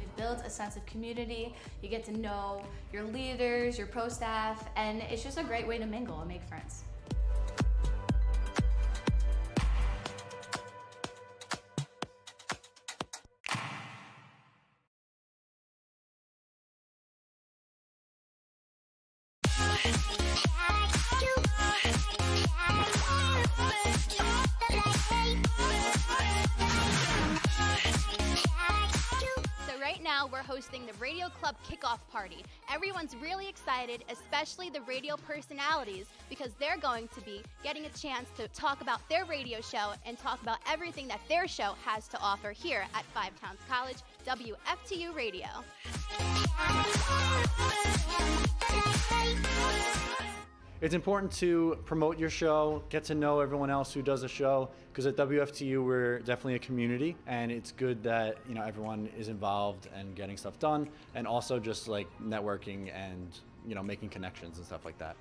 It builds a sense of community. You get to know your leaders, your pro staff, and it's just a great way to mingle and make friends. Yeah. we're hosting the Radio Club Kickoff Party. Everyone's really excited, especially the radio personalities, because they're going to be getting a chance to talk about their radio show and talk about everything that their show has to offer here at Five Towns College, WFTU Radio. It's important to promote your show, get to know everyone else who does a show, because at WFTU we're definitely a community, and it's good that everyone is involved and getting stuff done, and also just like networking and making connections and stuff like that.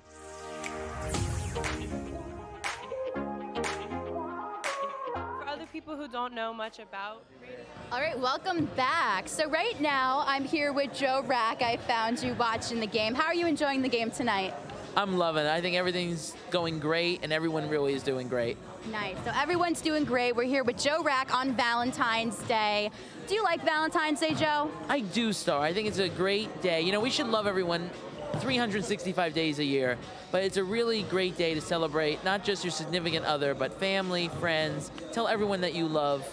For other people who don't know much about radio. All right, welcome back. So right now I'm here with Joe Rack. I found you watching the game. How are you enjoying the game tonight? I'm loving it. I think everything's going great, and everyone really is doing great. Nice. So everyone's doing great. We're here with Joe Rack on Valentine's Day. Do you like Valentine's Day, Joe? I do, Star. I think it's a great day. We should love everyone 365 days a year, but it's a really great day to celebrate not just your significant other, but family, friends. Tell everyone that you love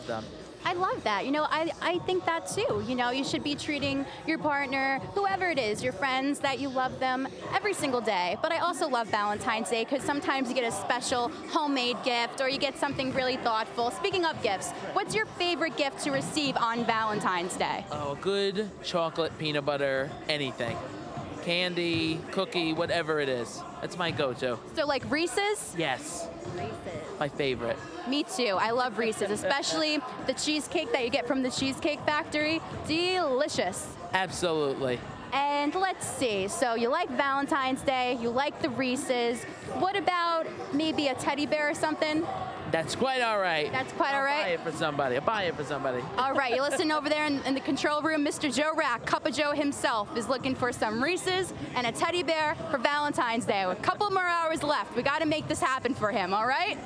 them. I love that. I think that too. You should be treating your partner, whoever it is, your friends, that you love them every single day. But I also love Valentine's Day because sometimes you get a special homemade gift or you get something really thoughtful. Speaking of gifts, what's your favorite gift to receive on Valentine's Day? Oh, a good chocolate, peanut butter, anything. Candy, cookie, whatever it is. That's my go-to. So like Reese's? Yes. Reese's. My favorite. Me too. I love Reese's, especially the cheesecake that you get from the Cheesecake Factory. Delicious. Absolutely. And let's see, so you like Valentine's Day, you like the Reese's. What about maybe a teddy bear or something? That's quite all right. That's quite all right? I'll buy it for somebody. All right, you listen over there in the control room. Mr. Joe Rack, Cup of Joe himself, is looking for some Reese's and a teddy bear for Valentine's Day. A couple more hours left. We got to make this happen for him, all right?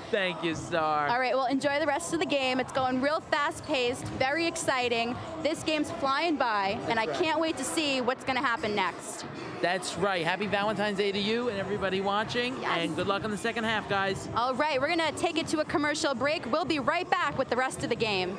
Thank you, Star. All right, well, enjoy the rest of the game. It's going real fast-paced, very exciting. This game's flying by, and I can't wait to see what's going to happen next. That's right. Happy Valentine's Day to you and everybody watching, and good luck in the second half, guys. All right, we're going to take it to a commercial break. We'll be right back with the rest of the game.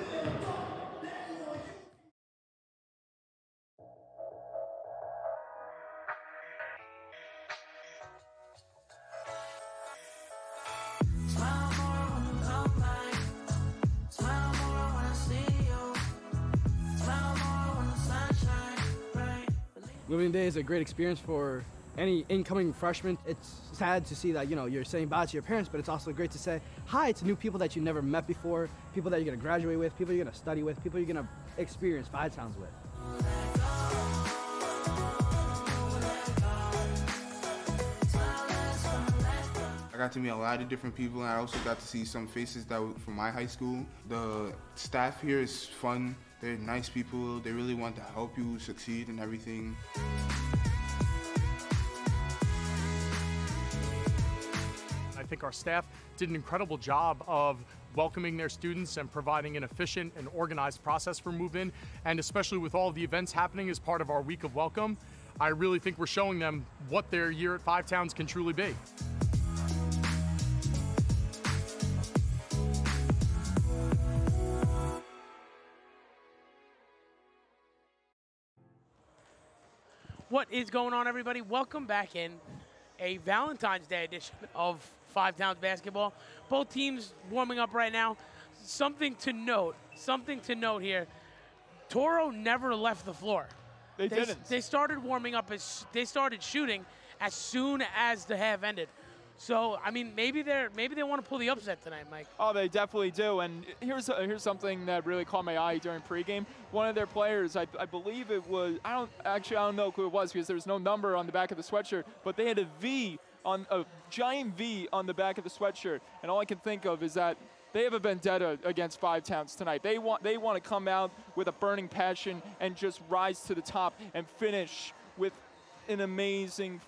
Moving Day is a great experience for any incoming freshman. It's sad to see that, you're saying bye to your parents, but it's also great to say hi to new people that you never met before, people that you're going to graduate with, people you're going to study with, people you're going to experience Five Towns with. I got to meet a lot of different people, and I also got to see some faces that were from my high school. The staff here is fun. They're nice people. They really want to help you succeed and everything. I think our staff did an incredible job of welcoming their students and providing an efficient and organized process for move-in, and especially with all of the events happening as part of our week of welcome, I really think we're showing them what their year at Five Towns can truly be. What is going on, everybody? Welcome back in a Valentine's Day edition of Five Towns Basketball. Both teams warming up right now. Something to note here. Toro never left the floor. They didn't. They started warming up, they started shooting as soon as the half ended. So, I mean, maybe they want to pull the upset tonight, Mike. Oh, they definitely do. And here's something that really caught my eye during pregame. One of their players, I believe it was, I don't know who it was because there's no number on the back of the sweatshirt, but they had a giant V on the back of the sweatshirt. And all I can think of is that they have a vendetta against Five Towns tonight. They want to come out with a burning passion and just rise to the top and finish with an amazing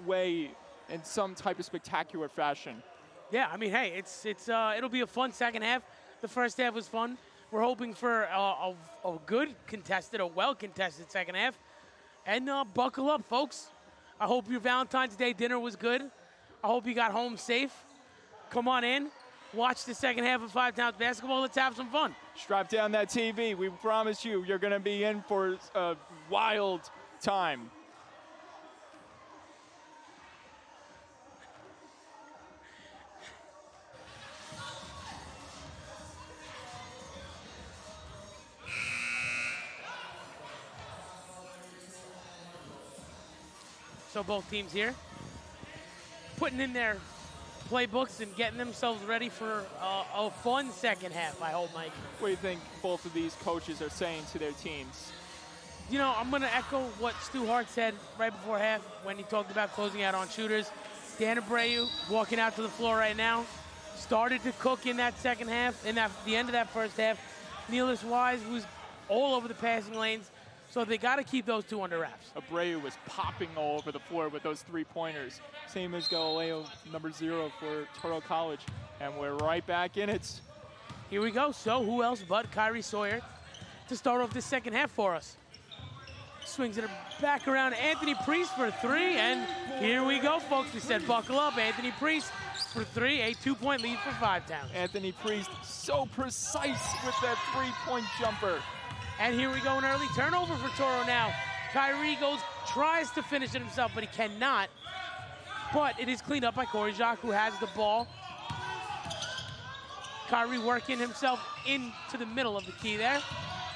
way in some type of spectacular fashion. Yeah, I mean, hey, it'll be a fun second half. The first half was fun. We're hoping for a good contested, a well-contested second half. And buckle up, folks. I hope your Valentine's Day dinner was good. I hope you got home safe. Come on in. watch the second half of Five Towns basketball. Let's have some fun. Strap down that TV. We promise you, you're going to be in for a wild time. So both teams here putting in their playbooks and getting themselves ready for a fun second half, I hope, Mike. What do you think both of these coaches are saying to their teams? You know, I'm going to echo what Stu Hart said right before half when he talked about closing out on shooters. Dan Abreu, walking out to the floor right now, started to cook in that second half, in the end of that first half. Neelis Wise was all over the passing lanes. So they got to keep those two under wraps. Abreu was popping all over the floor with those three-pointers. Same as Galileo, number 0 for Toro College. And we're right back in it. Here we go. So who else but Kyrie Sawyer to start off this second half for us? Swings it back around Anthony Priest for 3. And here we go, folks. We said buckle up. Anthony Priest for 3. A 2-point lead for Five Towns. Anthony Priest so precise with that three-point jumper. And here we go, an early turnover for Toro now. Kyrie tries to finish it himself, but he cannot. But it is cleaned up by Corey Jacques, who has the ball. Kyrie working himself into the middle of the key there.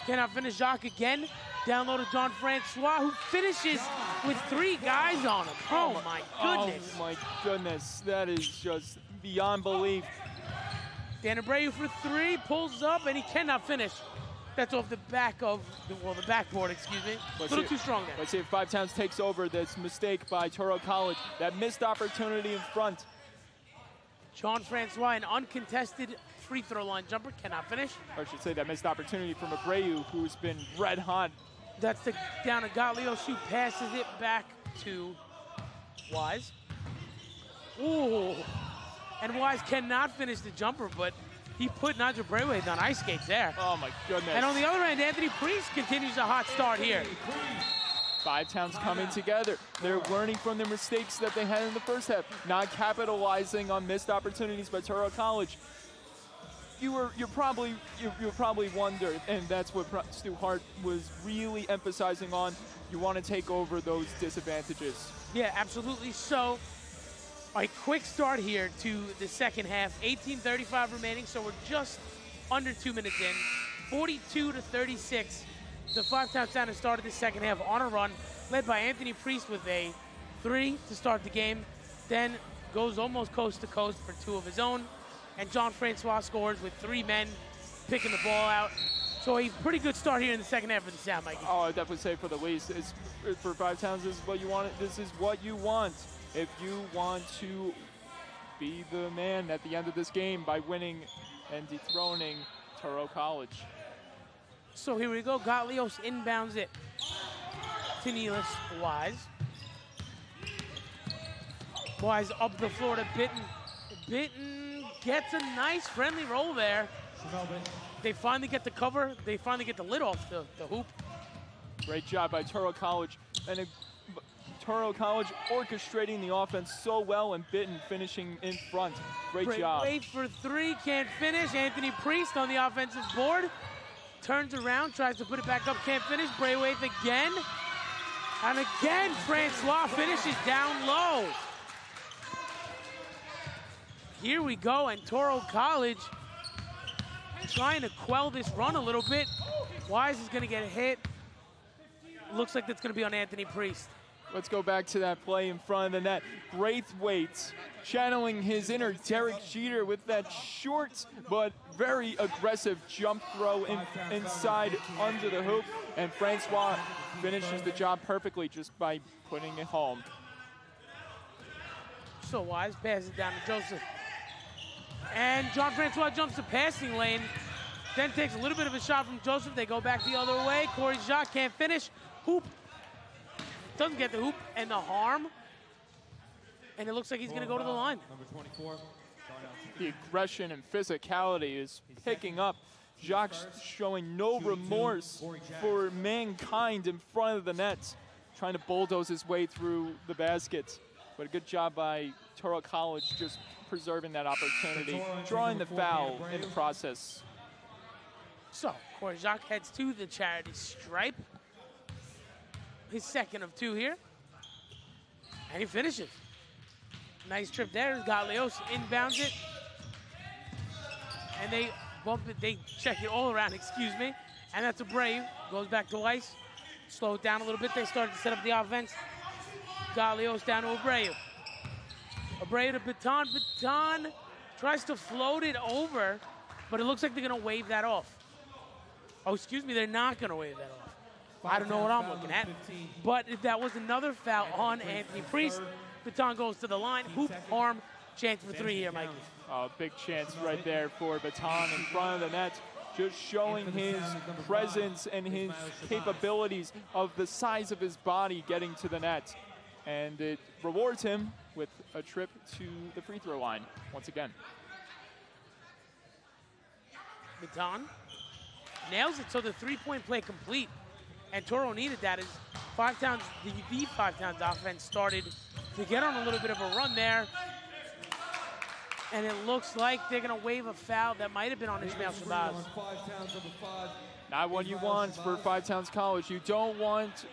Cannot finish. Jacques again. Down low to John Francois, who finishes with 3 guys on him. Oh my goodness. Oh my goodness. That is just beyond belief. Dan Abreu for 3, pulls up, and he cannot finish. That's off the back of, the backboard, excuse me. A little too strong there. Let's see if Five Towns takes over this mistake by Toro College. That missed opportunity in front. John Francois, an uncontested free throw line jumper, cannot finish. Or I should say that missed opportunity from Abreu, who's been red hot. That's the down to Gottlieb, who passes it back to Wise. Ooh. And Wise cannot finish the jumper, but he put Nigel Braithwaite on ice skates there. Oh my goodness. And on the other end, Anthony Priest continues a hot start here. Five Towns coming together. They're learning from the mistakes that they had in the first half, not capitalizing on missed opportunities by Toro College. You probably wonder, and that's what Stu Hart was really emphasizing on. You want to take over those disadvantages. Yeah, absolutely. So a quick start here to the second half. 18:35 remaining, so we're just under 2 minutes in. 42-36. The Five Towns Sounders started the second half on a run, led by Anthony Priest with a 3 to start the game. Then goes almost coast to coast for 2 of his own. And John Francois scores with 3 men picking the ball out. So a pretty good start here in the second half for the Sound, Mikey. Oh, I'd definitely say for the least. For Five Towns, this is what you want. This is what you want. If you want to be the man at the end of this game by winning and dethroning Toro College. So here we go. Gatlios inbounds it to Neelis Wise. Wise up the floor to Bitten. Bitten gets a nice friendly roll there. They finally get the cover. They finally get the lid off the hoop. Great job by Toro College. And Toro College orchestrating the offense so well, and Bitten finishing in front. Great job. Wait for 3, can't finish. Anthony Priest on the offensive board. Turns around, tries to put it back up, can't finish. Braithwaite again. And again, Francois finishes down low. Here we go, and Toro College trying to quell this run a little bit. Wise is gonna get a hit. Looks like that's gonna be on Anthony Priest. Let's go back to that play in front of the net. Braithwaite channeling his inner Derek Jeter with that short but very aggressive jump throw inside under the hoop. And Francois finishes the job perfectly just by putting it home. So Wise passes down to Joseph. And John Francois jumps the passing lane, then takes a little bit of a shot from Joseph. They go back the other way. Corey Jacques can't finish. Hoop. Doesn't get the hoop and the harm. And it looks like he's going to go to the line. Number 24. The aggression and physicality is picking up. Jacques showing no remorse for mankind in front of the net, trying to bulldoze his way through the basket. But a good job by Toro College just preserving that opportunity, drawing the foul in the process. So, Corey Jacques heads to the charity stripe. His second of 2 here. And he finishes. Nice trip there. Gatlios inbounds it. And they bump it, they check it all around, excuse me. And that's Abreu. Goes back to Weiss. Slow it down a little bit. They started to set up the offense. Gatlios down to Abreu. Abreu to Baton. Baton tries to float it over, but it looks like they're going to wave that off. Oh, excuse me, they're not going to wave that off. I don't know what I'm looking at. But that was another foul on Anthony Priest. Baton goes to the line. Hoop, arm, chance for 3 here, Mikey. Big chance right there for Baton in front of the net. Just showing his presence and his capabilities of the size of his body getting to the net. And it rewards him with a trip to the free throw line once again. Baton nails it, so the 3-point play complete. And Toro needed that as Five Towns, the Five Towns offense started to get on a little bit of a run there. And it looks like they're going to wave a foul that might have been on Ismail Shabazz. Not what you want for Five Towns College. You don't want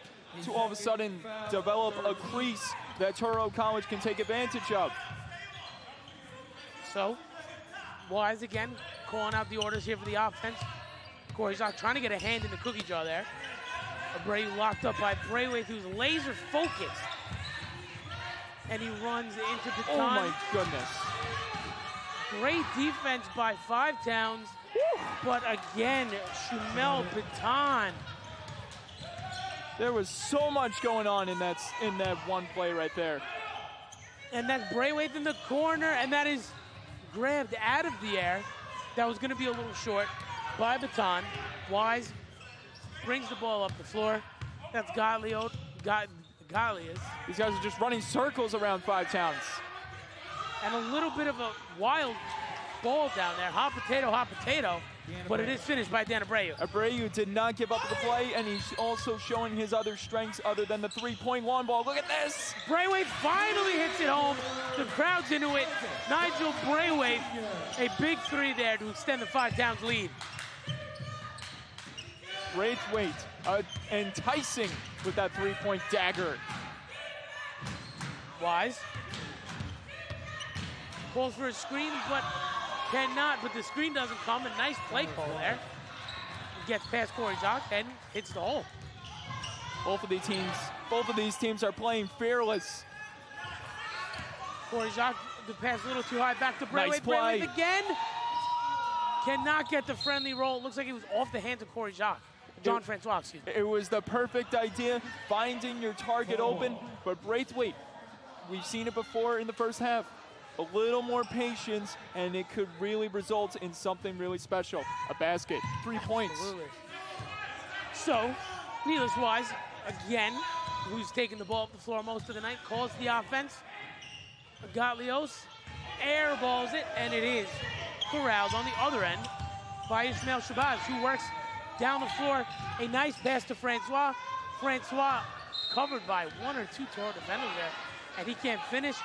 to all of a sudden develop a crease that Toro College can take advantage of. So, Wise again calling out the orders here for the offense. Corey Jacques trying to get a hand in the cookie jar there. Abreu locked up by Braithwaite, who's laser focused. And he runs into Baton. Oh my goodness. Great defense by Five Towns. But again, Shumel Baton. There was so much going on in that one play right there. And that's Braithwaite in the corner, and that is grabbed out of the air. That was going to be a little short by Baton. Wise brings the ball up the floor. That's Gatlios. These guys are just running circles around Five Towns. And a little bit of a wild ball down there. Hot potato. But it is finished by Dan Abreu. Abreu did not give up the play, and he's also showing his other strengths other than the three-point long ball. Look at this! Braithwaite finally hits it home. The crowd's into it. Nigel Braithwaite, a big 3 there to extend the Five Towns lead. Braithwaite enticing with that three-point dagger. Wise calls for a screen, but cannot. But the screen doesn't come. A nice play call there. Gets past Corey Jacques and hits the hole. Both of these teams are playing fearless. Corey Jacques, the pass a little too high. Back to Braithwaite. Nice play. Braithwaite again. Cannot get the friendly roll. It looks like it was off the hands of Corey Jacques. John Francois, excuse me. It was the perfect idea, finding your target open, but Braithwaite, we've seen it before in the first half. A little more patience, and it could really result in something really special. A basket, 3 points. Absolutely. So, Neelis Wise, again, who's taken the ball up the floor most of the night, calls the offense. Gatlios airballs it, and it is corralled on the other end by Ismail Shabazz, who works down the floor. A nice pass to Francois. Francois covered by 1 or 2 Toro defenders there, and he can't finish.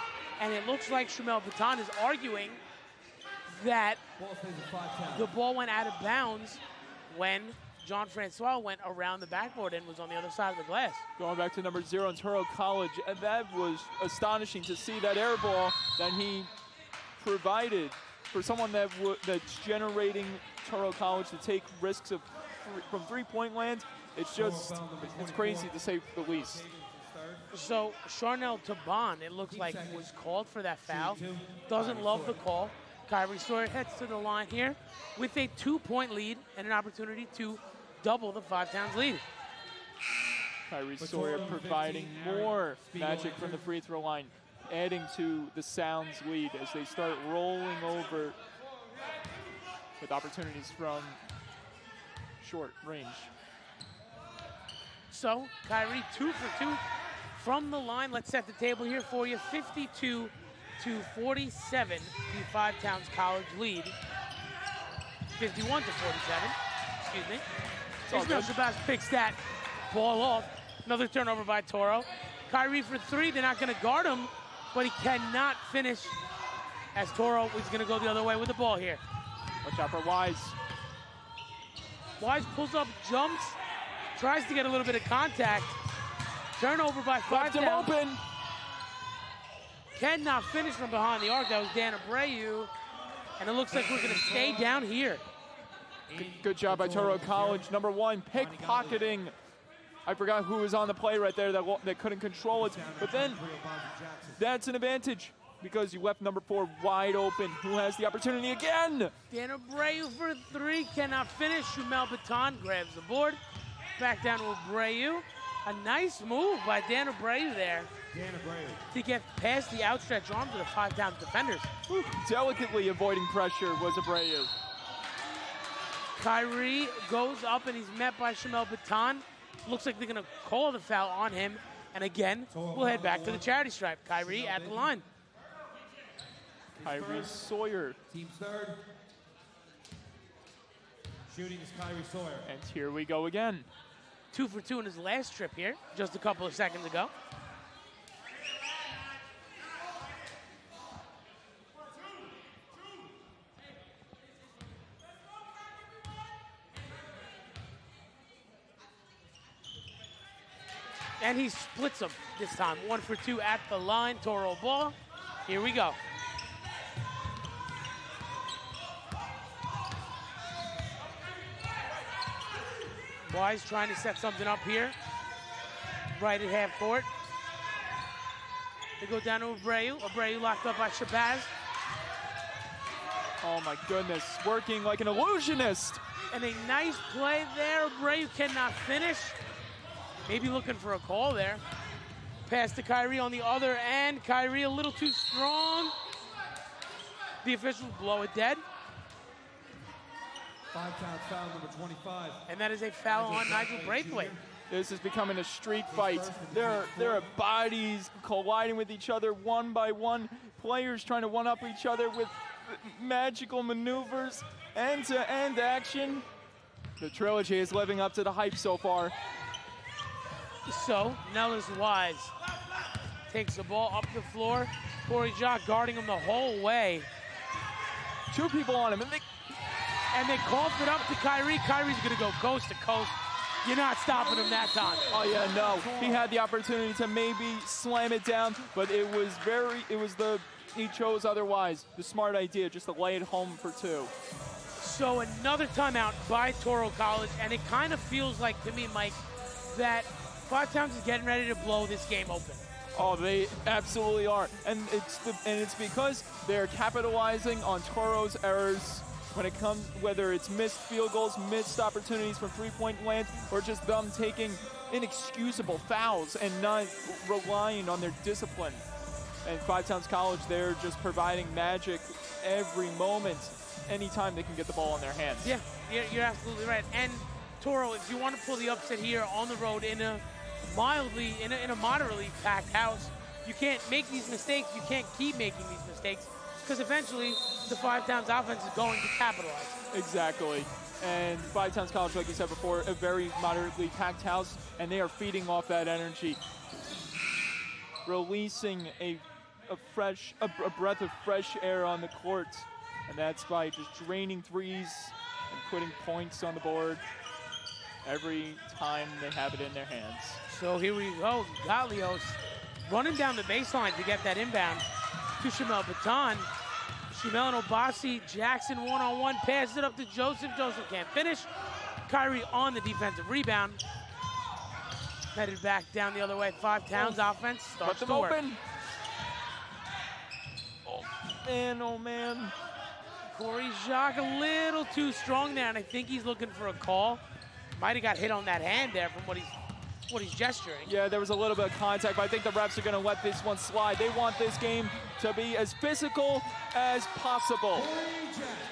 And it looks like Shumel Baton is arguing that the ball went out of bounds when John Francois went around the backboard and was on the other side of the glass. Going back to number 0 in Toro College, and that was astonishing to see that air ball that he provided for someone that's generating Toro College to take risks from three-point land. It's crazy to say the least. So Charnel Taban, it looks like, was called for that foul. Doesn't love the call. Kyrie Sawyer heads to the line here with a 2-point lead and an opportunity to double the Five Towns lead. Kyrie Sawyer providing more magic from the free throw line, adding to the Sounds lead as they start rolling over with opportunities from short range. So Kyrie 2 for 2 from the line. Let's set the table here for you. 52-47, the Five Towns College lead. 51-47, excuse me. Ismail Shabazz picks that ball off. Another turnover by Toro. Kyrie for 3, they're not gonna guard him, but he cannot finish as Toro is going to go the other way with the ball here. Watch out for Wise. Wise pulls up, jumps, tries to get a little bit of contact. Turnover by Left him 5 open. Cannot finish from behind the arc. That was Dan Abreu. And it looks like we're going to stay down here. Good job by Toro College. Number 1, pickpocketing. I forgot who was on the play right there that couldn't control it. But then that's an advantage because you left number 4 wide open. Who has the opportunity again? Dan Abreu for 3, cannot finish. Shumel Baton grabs the board. Back down to Abreu. A nice move by Dan Abreu there to get past the outstretched arms of the 5-Towns defenders. Ooh, delicately avoiding pressure was Abreu. Kyrie goes up and he's met by Shumel Baton. Looks like they're going to call the foul on him. And again, we'll head back to the charity stripe. Kyrie at the line. Kyrie Sawyer. Team's third. Shooting is Kyrie Sawyer. And here we go again. 2 for 2 in his last trip here, just a couple of seconds ago. And he splits them this time. 1 for 2 at the line. Toro ball. Here we go. Wise trying to set something up here. Right at half court. They go down to Abreu. Abreu locked up by Shabazz. Oh my goodness, working like an illusionist. And a nice play there. Abreu cannot finish. Maybe looking for a call there. Pass to Kyrie on the other end. Kyrie a little too strong. The officials blow it dead. 5-Towns foul number 25. And that is a foul on Nigel Braithwaite. This is becoming a street fight. There are bodies colliding with each other one by one. Players trying to one-up each other with magical maneuvers. End-to-end action. The trilogy is living up to the hype so far. So, Nellis Wise takes the ball up the floor. Corey Jacques guarding him the whole way. 2 people on him, and they coughed it up to Kyrie. Kyrie's gonna go coast to coast. You're not stopping him that time. Oh yeah, no. He had the opportunity to maybe slam it down, but he chose otherwise. The smart idea, just to lay it home for 2. So another timeout by Toro College, and it kind of feels like to me, Mike, that 5-Towns is getting ready to blow this game open. Oh, they absolutely are, and it's because they're capitalizing on Toro's errors when it comes, whether it's missed field goals, missed opportunities from 3-point lands, or just them taking inexcusable fouls and not relying on their discipline. And 5-Towns College, they're just providing magic every moment, anytime they can get the ball in their hands. Yeah, you're absolutely right. And Toro, if you want to pull the upset here on the road in a moderately packed house, you can't make these mistakes. You can't keep making these mistakes because eventually the 5-Towns offense is going to capitalize. Exactly. And 5-Towns College, like you said before, a very moderately packed house, and they are feeding off that energy, releasing a breath of fresh air on the court, and that's by just draining threes and putting points on the board every time they have it in their hands. So here we go. Galios running down the baseline to get that inbound to Shumel Baton. Shumel and Obasi, Jackson one-on-one, passes it up to Joseph. Joseph can't finish. Kyrie on the defensive rebound. Headed back down the other way. 5-Towns offense starts to work. Open. Oh man. Corey Jacques a little too strong there, and I think he's looking for a call. Might have got hit on that hand there from what he's gesturing. Yeah, there was a little bit of contact, but I think the refs are going to let this one slide. They want this game to be as physical as possible.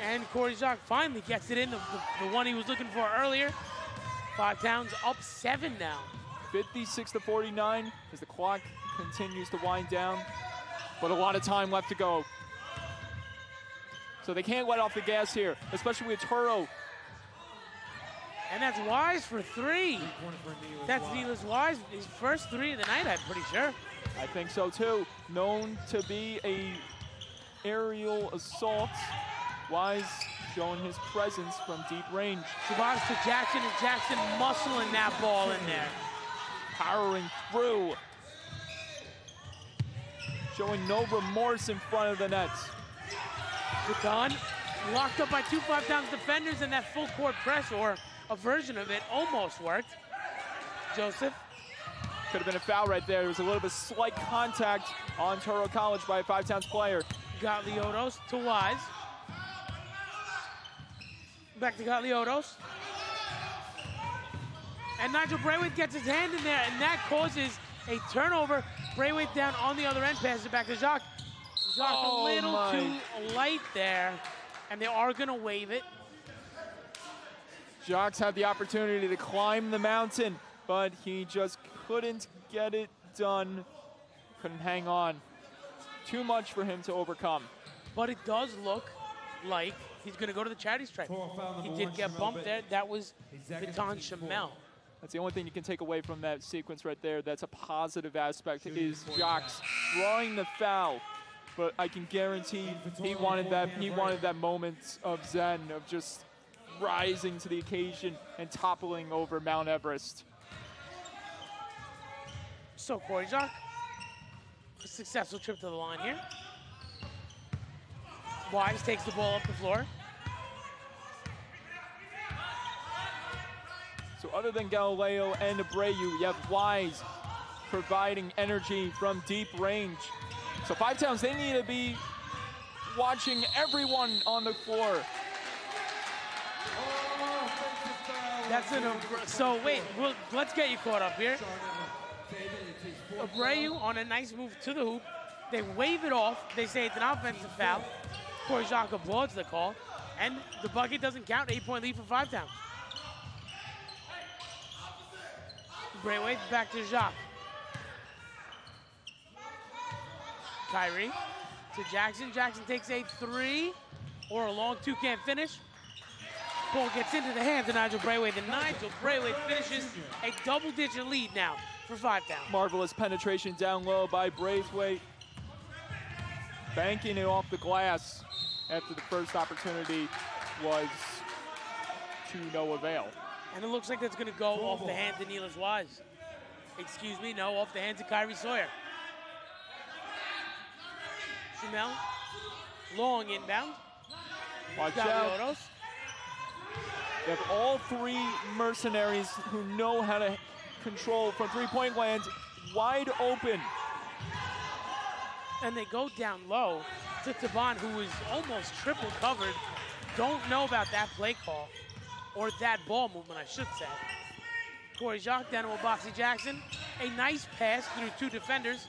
And Corey Jacques finally gets it in, the one he was looking for earlier. 5-Towns up 7 now. 56-49 as the clock continues to wind down, but a lot of time left to go. So they can't let off the gas here, especially with Toro. And that's Wise for 3. That's Nelis Wise, his first 3 of the night, I'm pretty sure. I think so too. Known to be a aerial assaults. Wise showing his presence from deep range. Shabazz to Jackson, and Jackson muscling that ball in there. Powering through. Showing no remorse in front of the nets. Baton locked up by 2 5-pound defenders, and that full court press, or a version of it, almost worked. Joseph. Could have been a foul right there. There was a little bit of slight contact on Toro College by a 5-towns player. Gatliotos to Wise. Back to Gatliotos. And Nigel Braithwaite gets his hand in there, and that causes a turnover. Braithwaite down on the other end, passes it back to Jacques. Jacques a little too light there, and they are going to waive it. Jacques had the opportunity to climb the mountain, but he just couldn't get it done. Couldn't hang on. Too much for him to overcome. But it does look like he's going to go to the charity stripe. He did get bumped there. That was Baton Shamel. That's the only thing you can take away from that sequence right there. That's a positive aspect, is Jacques drawing the foul. But I can guarantee he wanted that moment of zen, of just rising to the occasion and toppling over Mount Everest. So Corey Jacques, a successful trip to the line here. Wise takes the ball up the floor. So other than Galileo and Abreu, you have Wise providing energy from deep range. So 5-towns, they need to be watching everyone on the floor. That's so wait, let's get you caught up here. Abreu on a nice move to the hoop. They wave it off. They say it's an offensive foul. Corey Jacques applauds the call, and the bucket doesn't count. 8-point lead for 5-towns. Braithwaite back to Jacques. Kyrie to Jackson. Jackson takes a 3 or a long 2, can't finish. Ball gets into the hands of Nigel Braithwaite, and Nigel Braithwaite finishes a double-digit lead now for 5-towns. Marvelous penetration down low by Braithwaite. Banking it off the glass after the first opportunity was to no avail. And it looks like that's going to go off the hands of Neelis Wise. Excuse me, no, off the hands of Kyrie Sawyer. Shamel, long inbound. Watch out. You have all 3 mercenaries who know how to control from three-point land, wide open. And they go down low to Taban, who is almost triple covered. Don't know about that play call, or that ball movement, I should say. Corey Jacques down to Obaxi Jackson. A nice pass through 2 defenders.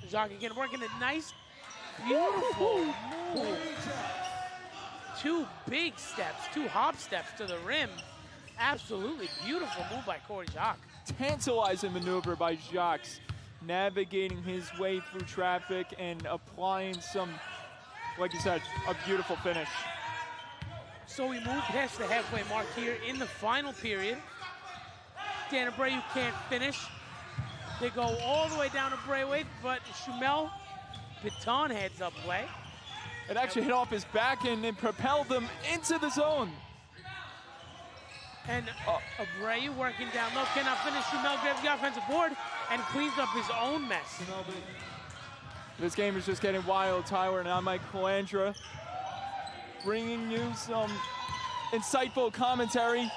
Jacques again working a nice, beautiful move. 2 big steps, 2 hop steps to the rim. Absolutely beautiful move by Corey Jacques. Tantalizing maneuver by Jacques, navigating his way through traffic and applying some, like you said, a beautiful finish. So we move past the halfway mark here in the final period. Dan Abreu can't finish. They go all the way down to Braithwaite, but Shamel Baton heads up play. It actually hit off his back and it propelled them into the zone. And Abreu working down low, cannot finish. Shamel grabs the offensive board and cleans up his own mess. This game is just getting wild. Tyler and I'm Mike Calandra, bringing you some insightful commentary,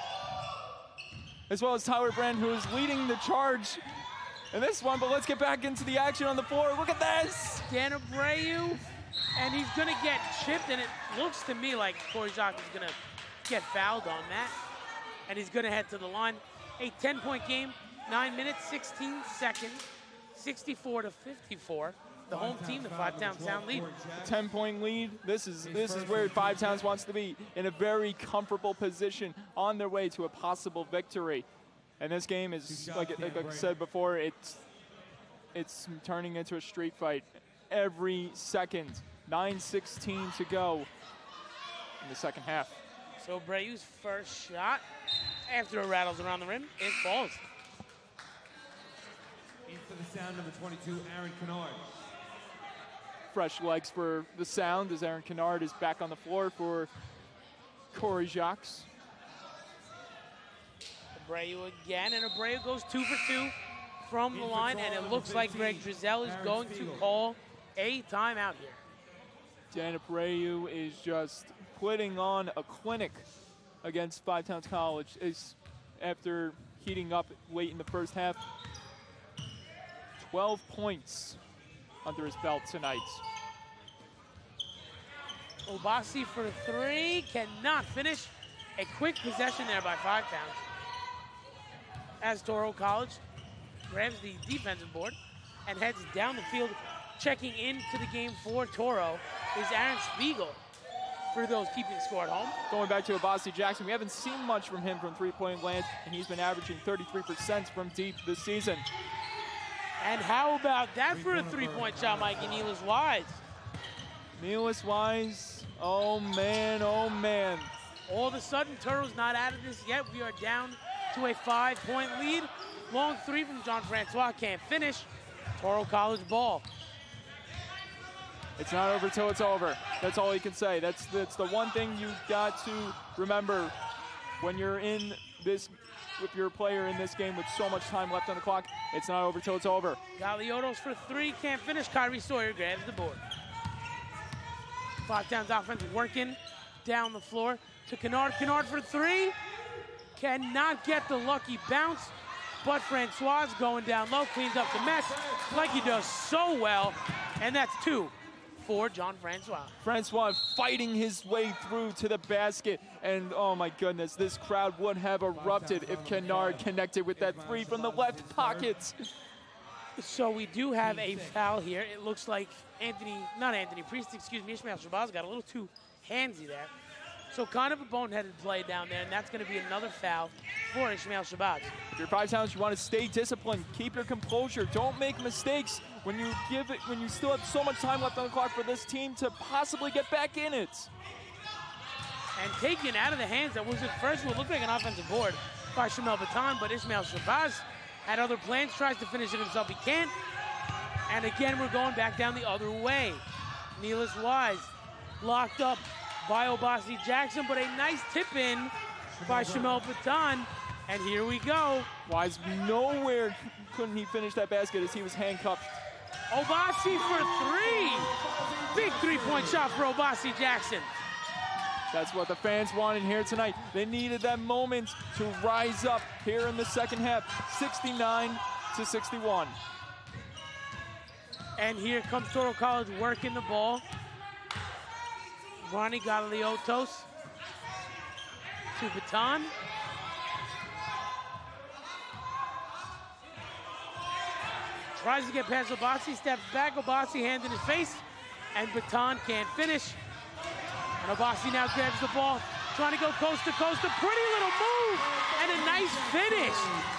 as well as Tyler Brand, who is leading the charge in this one. But let's get back into the action on the floor. Look at this. Dan Abreu, and he's gonna get chipped, and it looks to me like Corey Jacques is gonna get fouled on that, and he's gonna head to the line. A 10-point game, 9 minutes, 16 seconds, 64 to 54. The home team, the 5-town Sound lead. 10-point lead. This is where 5-towns wants to be, in a very comfortable position on their way to a possible victory. And this game is, like I said before, it's turning into a street fight every second. 9:16 to go in the second half. So Abreu's first shot, after it rattles around the rim, it falls. In for the Sound, number 22, Aaron Kennard. fresh legs for the sound as Aaron Kennard is back on the floor for Corey Jacques. Abreu again, and Abreu goes 2 for 2 from the line, and it looks like Greg Drizel is going to call a timeout here. Dan Abreu is just putting on a clinic against Five Towns College after heating up late in the first half. 12 points under his belt tonight. Obasi for 3, cannot finish. A quick possession there by Five Towns. As Toro College grabs the defensive board and heads down the field. Checking into the game for Toro is Aaron Spiegel, for those keeping score at home. Going back to Obasi Jackson, we haven't seen much from him from three-point land, and he's been averaging 33% from deep this season. And how about that for a three-point shot, Mikey? Neelis Wise. Neelis Wise, oh man, oh man. All of a sudden, Toro's not out of this yet. We are down to a 5-point lead. Long 3 from John Francois, can't finish. Toro College ball. It's not over till it's over. That's all you can say. That's the one thing you got to remember when you're in this, with your player in this game with so much time left on the clock. It's not over till it's over. Galiotos for 3, can't finish. Kyrie Sawyer grabs the board. Five Towns offense working down the floor to Kennard. Kennard for 3, cannot get the lucky bounce, but Francois going down low, cleans up the mess like he does so well, and that's 2 for John Francois. Francois fighting his way through to the basket, and oh my goodness, this crowd would have erupted if Kennard connected with that 3 from the left pocket. So we do have a foul here. It looks like Anthony Priest, Ishmael Shabazz got a little too handsy there. So kind of a boneheaded play down there, and that's going to be another foul for Ishmael Shabazz. If you're Five Towns, you want to stay disciplined, keep your composure, don't make mistakes when you still have so much time left on the clock for this team to possibly get back in it. And taken out of the hands, that was at first what looked like an offensive board by Shamel Baton, but Ishmael Shabazz had other plans, tries to finish it himself, he can't. And again, we're going back down the other way. Neelis Wise locked up by Obasi Jackson, but a nice tip in by Shamel Baton. And here we go. Wise nowhere couldn't he finish that basket as he was handcuffed. Obasi for 3. Big three-point shot for Obasi Jackson. That's what the fans wanted here tonight. They needed that moment to rise up here in the second half, 69-61. And here comes Toro College working the ball. Ronnie Galiotos to Baton. Tries to get past Obasi, steps back, Obasi hand in his face, and Baton can't finish. And Obasi now grabs the ball, trying to go coast to coast. A pretty little move, and a nice finish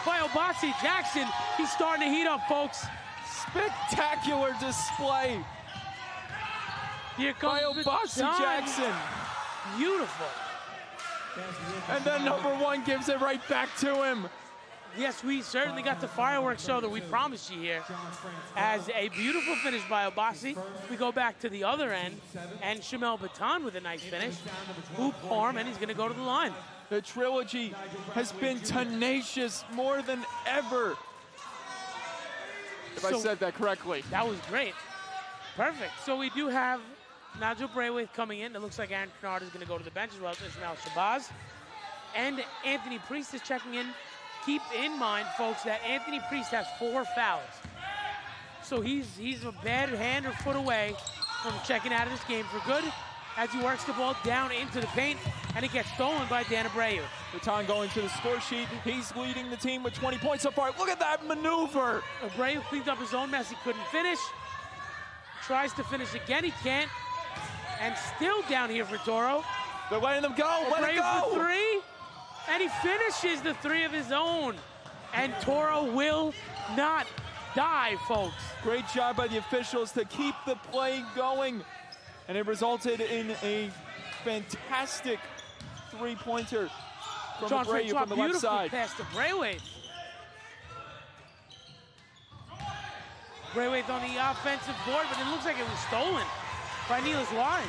by Obasi Jackson. He's starting to heat up, folks. Spectacular display here comes by Obasi Jackson. Beautiful. And then number 1 gives it right back to him. Yes, we certainly got the fireworks show that we promised you here. As a beautiful finish by Obasi. We go back to the other end, and Shamel Baton with a nice finish. Hoop arm, and he's going to go to the line. The trilogy has been tenacious more than ever. If I said that correctly. That was great. Perfect. So we do have Nigel Braithwaite coming in. It looks like Aaron Kennard is going to go to the bench as well as Ishmael Shabazz. And Anthony Priest is checking in. Keep in mind, folks, that Anthony Priest has 4 fouls. So he's a bad hand or foot away from checking out of this game for good as he works the ball down into the paint, and it gets stolen by Dan Abreu. Baton going to the score sheet. He's leading the team with 20 points so far. Look at that maneuver. Abreu cleans up his own mess. He couldn't finish. Tries to finish again. He can't. And still down here for Toro. They're letting them go. Let it go. Abreu for 3. And he finishes the 3 of his own. And Toro will not die, folks. Great job by the officials to keep the play going. And it resulted in a fantastic three-pointer from Abreu from the left side. Pass to Braithwaite. Braithwaite on the offensive board, but it looks like it was stolen by Neelis Wise.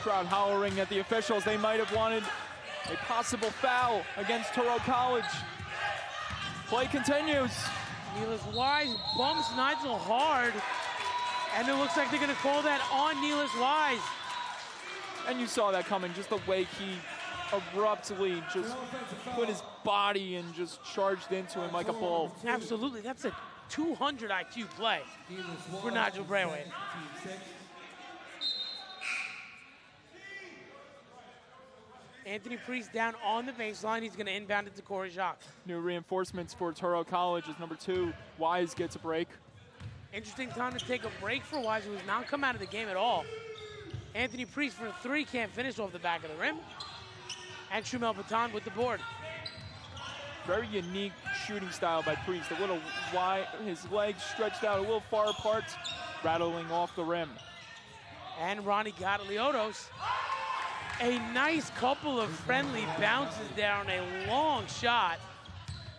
Crowd hollering at the officials. They might have wanted a possible foul against Touro College. Play continues. Neelis Wise bumps Nigel hard, and it looks like they're going to call that on Neelis Wise. And you saw that coming, just the way he abruptly just put his body and just charged into him like a bull. Absolutely, that's a 200 IQ play for Nigel Braithwaite. Anthony Priest down on the baseline. He's going to inbound it to Corey Jacques. New reinforcements for Touro College as number 2, Wise gets a break. Interesting time to take a break for Wise, who has not come out of the game at all. Anthony Priest for 3 can't finish off the back of the rim. And Shumel Baton with the board. Very unique shooting style by Priest. A little wide, his legs stretched out a little far apart, rattling off the rim. And Ronnie Gataliotos. A nice couple of friendly bounces down a long shot.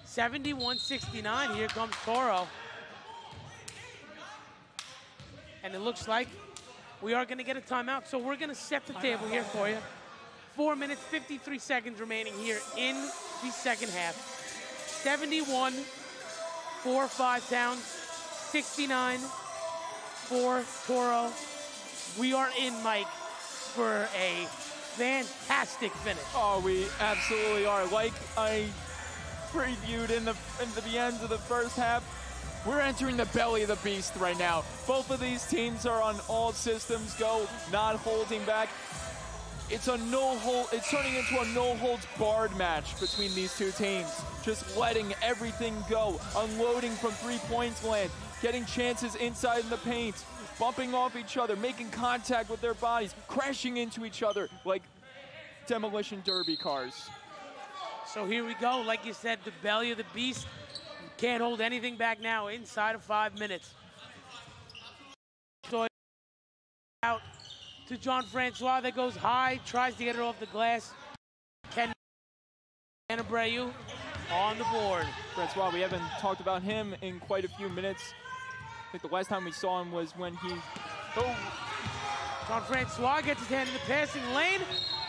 71-69, here comes Touro. And it looks like we are gonna get a timeout, so we're gonna set the table here for you. 4 minutes, 53 seconds remaining here in the second half. 71 for Five Towns, 69 for Touro. We are in, Mike, for a fantastic finish. Oh, we absolutely are. Like I previewed in the end of the first half, we're entering the belly of the beast right now. Both of these teams are on all systems go, not holding back. It's turning into a no holds barred match between these two teams. Just letting everything go, unloading from 3-point land, getting chances inside in the paint, bumping off each other, making contact with their bodies, crashing into each other like demolition derby cars. So here we go. Like you said, the belly of the beast. Can't hold anything back now inside of 5 minutes. So out to John Francois that goes high, tries to get it off the glass. Ken Abreu on the board. Francois, we haven't talked about him in quite a few minutes. I think the last time we saw him was when he... Oh. John Francois gets his hand in the passing lane,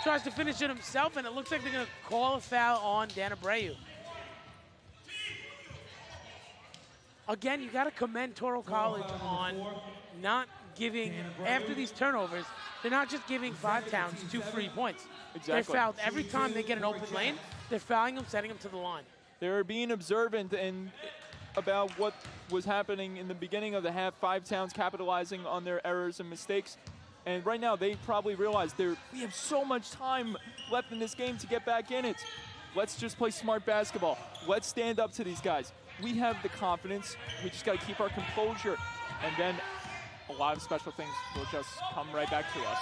tries to finish it himself, and it looks like they're going to call a foul on Dan Abreu. Again, you got to commend Touro College on not giving, after these turnovers, they're not just giving Five Towns 2 free points. Exactly. They're fouled every time they get an open lane. They're fouling them, setting them to the line. They're being observant and about what was happening in the beginning of the half. Five Towns capitalizing on their errors and mistakes. And right now, they probably realize we have so much time left in this game to get back in it. Let's just play smart basketball. Let's stand up to these guys. We have the confidence. We just got to keep our composure. And then a lot of special things will just come right back to us.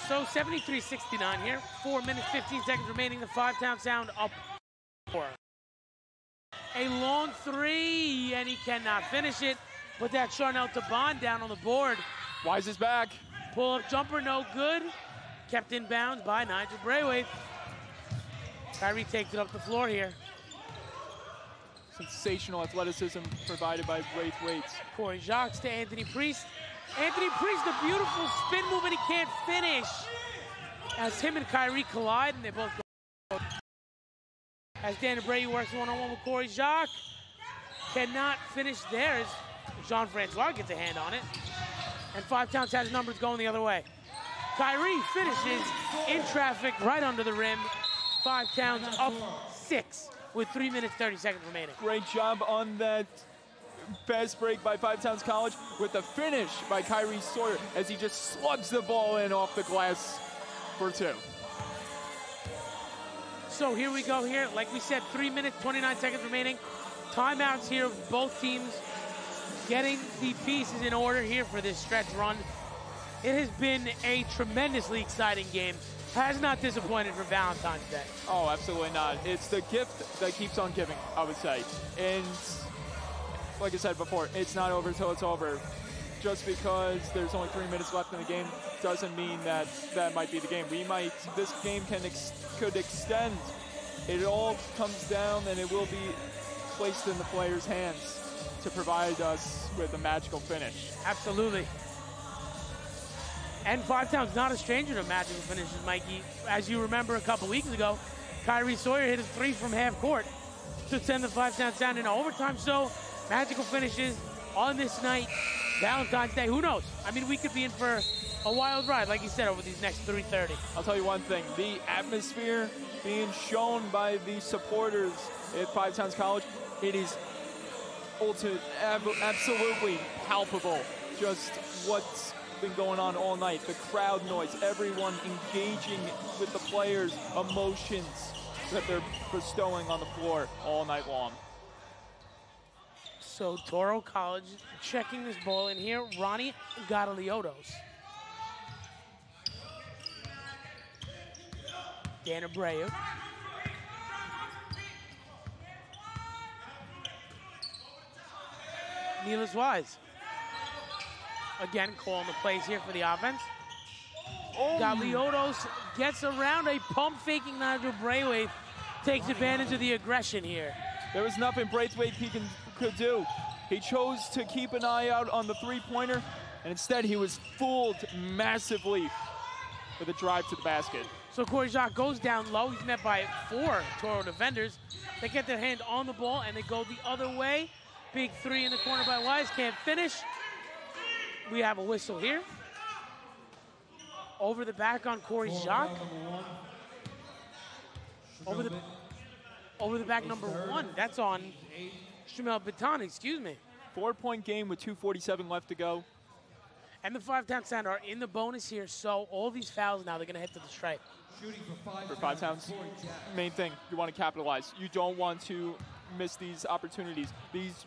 So 73-69 here. 4 minutes, 15 seconds remaining. The Five Town Sound up 4. A long 3, and he cannot finish it. Put that Charnel Taban down on the board. Wise is back. Pull-up jumper, no good. Kept in bounds by Nigel Braithwaite. Kyrie takes it up the floor here. Sensational athleticism provided by Braithwaite. Corey Jacques to Anthony Priest. Anthony Priest, the beautiful spin move, and he can't finish. As him and Kyrie collide, and they both go. As Dan Abreu works one-on-one with Corey Jacques. Cannot finish theirs. Jean-Francois gets a hand on it. And Five Towns has numbers going the other way. Kyrie finishes in traffic right under the rim. Five Towns up 6 with 3 minutes, 30 seconds remaining. Great job on that fast break by Five Towns College with the finish by Kyrie Sawyer as he just slugs the ball in off the glass for 2. So here we go here. Like we said, 3 minutes, 29 seconds remaining. Timeouts here of both teams getting the pieces in order here for this stretch run. It has been a tremendously exciting game. Has not disappointed for Valentine's Day. Oh, absolutely not. It's the gift that keeps on giving, I would say. And like I said before, it's not over till it's over. Just because there's only 3 minutes left in the game doesn't mean that that might be the game. This game could extend it all comes down, and it will be placed in the players' hands to provide us with a magical finish. Absolutely. And Five Town's not a stranger to magical finishes, Mikey. As you remember a couple weeks ago, Kyrie Sawyer hit a 3 from half court to send the Five Towns down in overtime. So magical finishes on this night, Valentine's Day. Who knows? I mean, we could be in for a wild ride, like you said, over these next 3:30. I'll tell you one thing, the atmosphere being shown by the supporters at Five Towns College, it is absolutely palpable. Just what's been going on all night, the crowd noise, everyone engaging with the players' emotions that they're bestowing on the floor all night long. So Toro College checking this ball in here. Ronnie Gataliotos. Dan Abreu. Neelis Wise. Again, calling the plays here for the offense. Gataliotos gets around a pump faking Nigel Braithwaite. Takes advantage of the aggression here. There was nothing Braithwaite could do. He chose to keep an eye out on the three-pointer, and instead he was fooled massively with a drive to the basket. So Corey Jacques goes down low. He's met by 4 Toro defenders. They get their hand on the ball, and they go the other way. Big 3 in the corner by Wise. Can't finish. We have a whistle here. Over the back on Corey Jacques. Over the back, number 1. That's on Shamel Bitani, excuse me. 4-point game with 2:47 left to go. And the Five Town Sound are in the bonus here, so all these fouls now, they're going to head to the stripe. For Five Towns, main thing, you want to capitalize. You don't want to miss these opportunities, these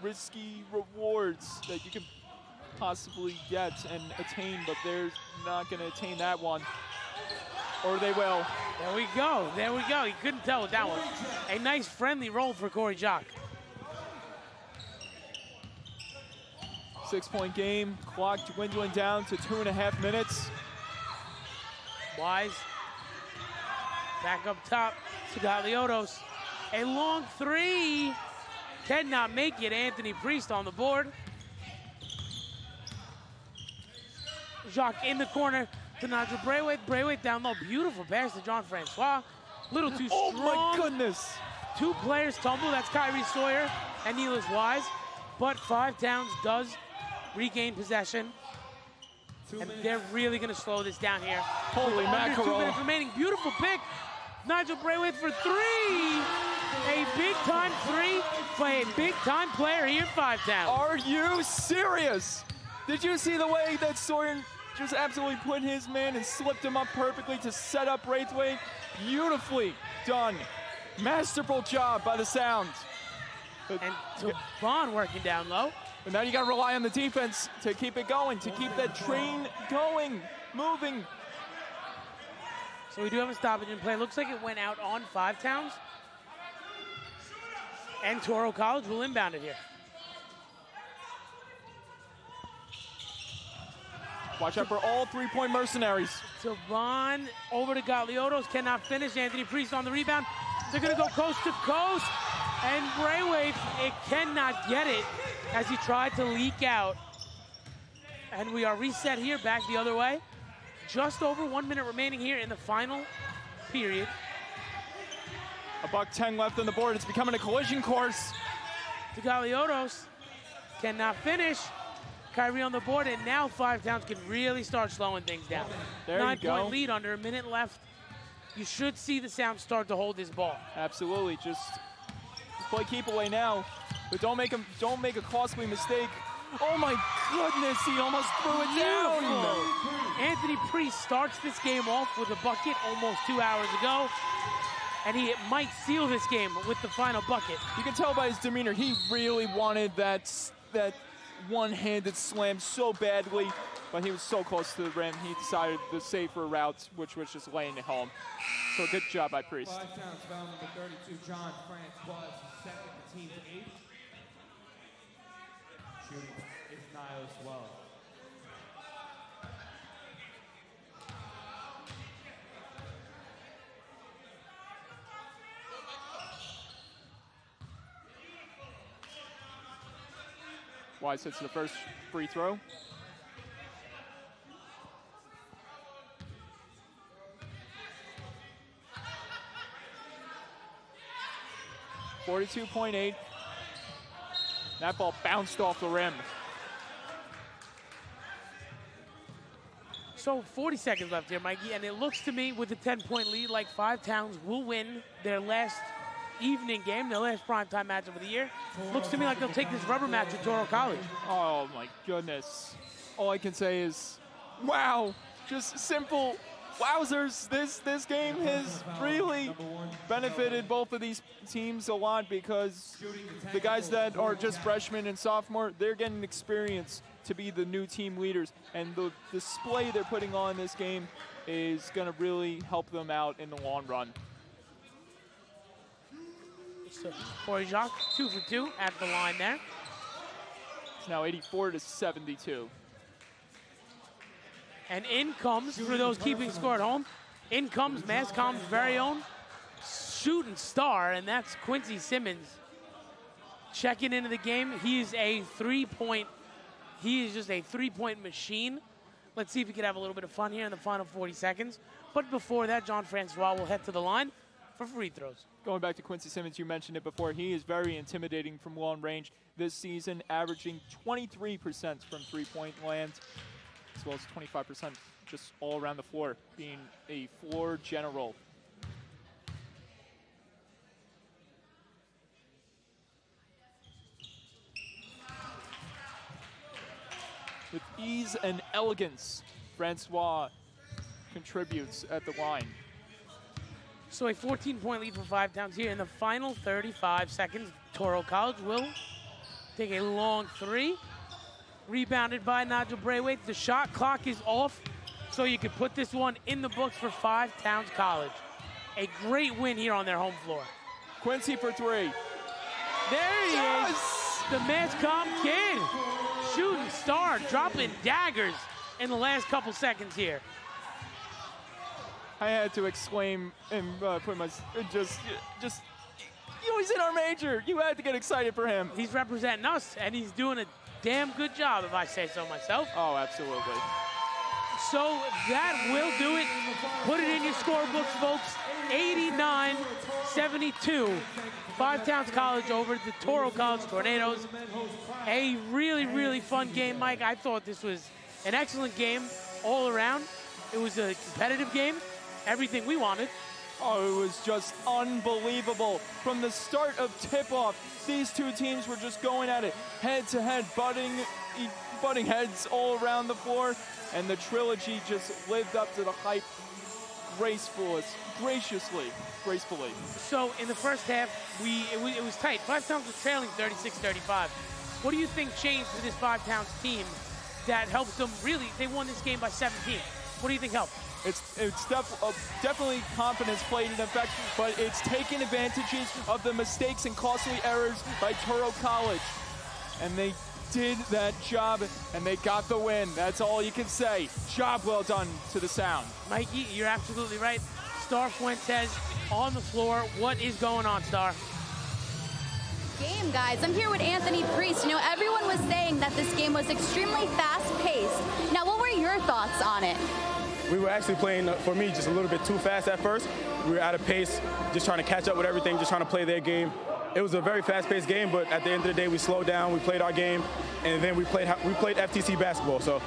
risky rewards that you can possibly get and attain, but they're not going to attain that one. Or they will. There we go. There we go. You couldn't tell with that one. A nice friendly roll for Corey Jacques. 6-point game. Clock dwindling down to 2.5 minutes. Wise. Back up top to Gataliotos. A long 3. Cannot make it. Anthony Priest on the board. Jacques in the corner to Nigel Braithwaite. Braithwaite down low. Beautiful pass to John Francois. Little too strong. Oh my goodness. 2 players tumble. That's Kyrie Sawyer and Neelis Wise. But Five Towns does regain possession. And they're really going to slow this down here. Holy mackerel. 2 minutes remaining. Beautiful pick. Nigel Braithwaite for 3. A big-time 3 by a big-time player here at Five Towns. Are you serious? Did you see the way that Sawyer just absolutely put his man and slipped him up perfectly to set up Braithwaite? Beautifully done. Masterful job by the Sound. And Tavon working down low. But now you got to rely on the defense to keep it going, to keep that train going, moving. So we do have a stoppage in play. Looks like it went out on Five Towns. And Toro College will inbound it here. Watch out for all 3-point mercenaries. Tavon over to Gataliotos, cannot finish. Anthony Priest on the rebound. They're going to go coast to coast. And Braithwaite, it cannot get it as he tried to leak out. And we are reset here, back the other way. Just over 1 minute remaining here in the final period. $1:10 left on the board. It's becoming a collision course. To Gataliotos, cannot finish. Kyrie on the board, and now Five Towns can really start slowing things down. There you go. 9-point lead, under a minute left. You should see the Sound start to hold this ball. Absolutely, just play keep away now, but don't make a costly mistake. Oh my goodness, he almost threw it down. Anthony Priest starts this game off with a bucket almost 2 hours ago, and he might seal this game with the final bucket. You can tell by his demeanor, he really wanted that one-handed slam so badly, but he was so close to the rim, he decided the safer route, which was just laying it home. So good job by Priest. Five Towns foul number 32, John Francois, second, the team's 8th. Shooting is Niles well. Wise hits the first free throw. .42.8. That ball bounced off the rim. So 40 seconds left here, Mikey, and it looks to me with a 10-point lead like Five Towns will win their last evening game, their last primetime matchup of the year. Looks to me like they'll take this rubber match at Toro College. Oh my goodness. All I can say is, wow, just simple wowzers. This game has really benefited both of these teams a lot because the guys that are just freshmen and sophomore, they're getting experience to be the new team leaders, and the display they're putting on this game is going to really help them out in the long run. So Corey Jacques, 2 for 2 at the line there. It's now 84-72. And in comes, for those keeping score at home, in comes Mascom's very own shooting star, and that's Quincy Simmons. Checking into the game, he is just a three-point machine. Let's see if we can have a little bit of fun here in the final 40 seconds. But before that, Jean-Francois will head to the line for free throws. Going back to Quincy Simmons, you mentioned it before, he is very intimidating from long range this season, averaging 23% from three-point land, as well as 25% just all around the floor, being a floor general. With ease and elegance, Francois contributes at the line. So a 14-point lead for Five Towns here in the final 35 seconds. Toro College will take a long three. Rebounded by Nigel Braithwaite. The shot clock is off, so you can put this one in the books for Five Towns College. A great win here on their home floor. Quincy for three. There he is, the Mascom kid. Shooting star, dropping daggers in the last couple seconds here. I had to exclaim and put my, just, you know, he's in our major. You had to get excited for him. He's representing us, and he's doing a damn good job, if I say so myself. Oh, absolutely. So that will do it. Put it in your scorebooks, folks. 89-72. Five Towns College over the Toro College Tornadoes. A really, really fun game, Mike. I thought this was an excellent game all around. It was a competitive game. Everything we wanted. Oh, it was just unbelievable. From the start of tip-off, these two teams were just going at it head-to-head, butting heads all around the floor, and the trilogy just lived up to the hype gracefully. So in the first half, it was tight. Five Towns was trailing 36-35. What do you think changed for this Five Towns team that helped them really? They won this game by 17. What do you think helped? It's definitely confidence played an effect, but it's taking advantages of the mistakes and costly errors by Toro College. And they did that job, and they got the win. That's all you can say. Job well done to the Sound. Mikey, you're absolutely right. Star Fuentes on the floor. What is going on, Star? Game, guys. I'm here with Anthony Priest. You know, everyone was saying that this game was extremely fast-paced. Now, what were your thoughts on it? We were actually playing, for me, just a little bit too fast at first. We were out of pace, just trying to catch up with everything, just trying to play their game. It was a very fast-paced game, but at the end of the day, we slowed down, we played our game, and then we played FTC basketball. So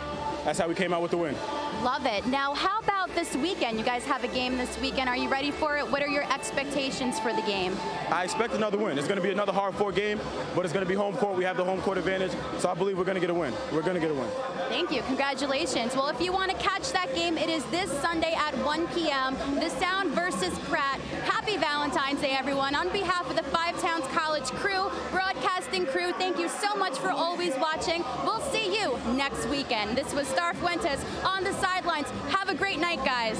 that's how we came out with the win. Love it. Now, how about this weekend? You guys have a game this weekend. Are you ready for it? What are your expectations for the game? I expect another win. It's going to be another hard-fought game, but it's going to be home court. We have the home court advantage, so I believe we're going to get a win. We're going to get a win. Thank you. Congratulations. Well, if you want to catch that game, it is this Sunday at 1 p.m. The Sound versus Pratt. Happy Valentine's Day, everyone. On behalf of the Five Towns College crew, broadcasting crew, thank you so much for always watching. We'll see you next weekend. This was Star Fuentes on the sidelines. Have a great night, guys.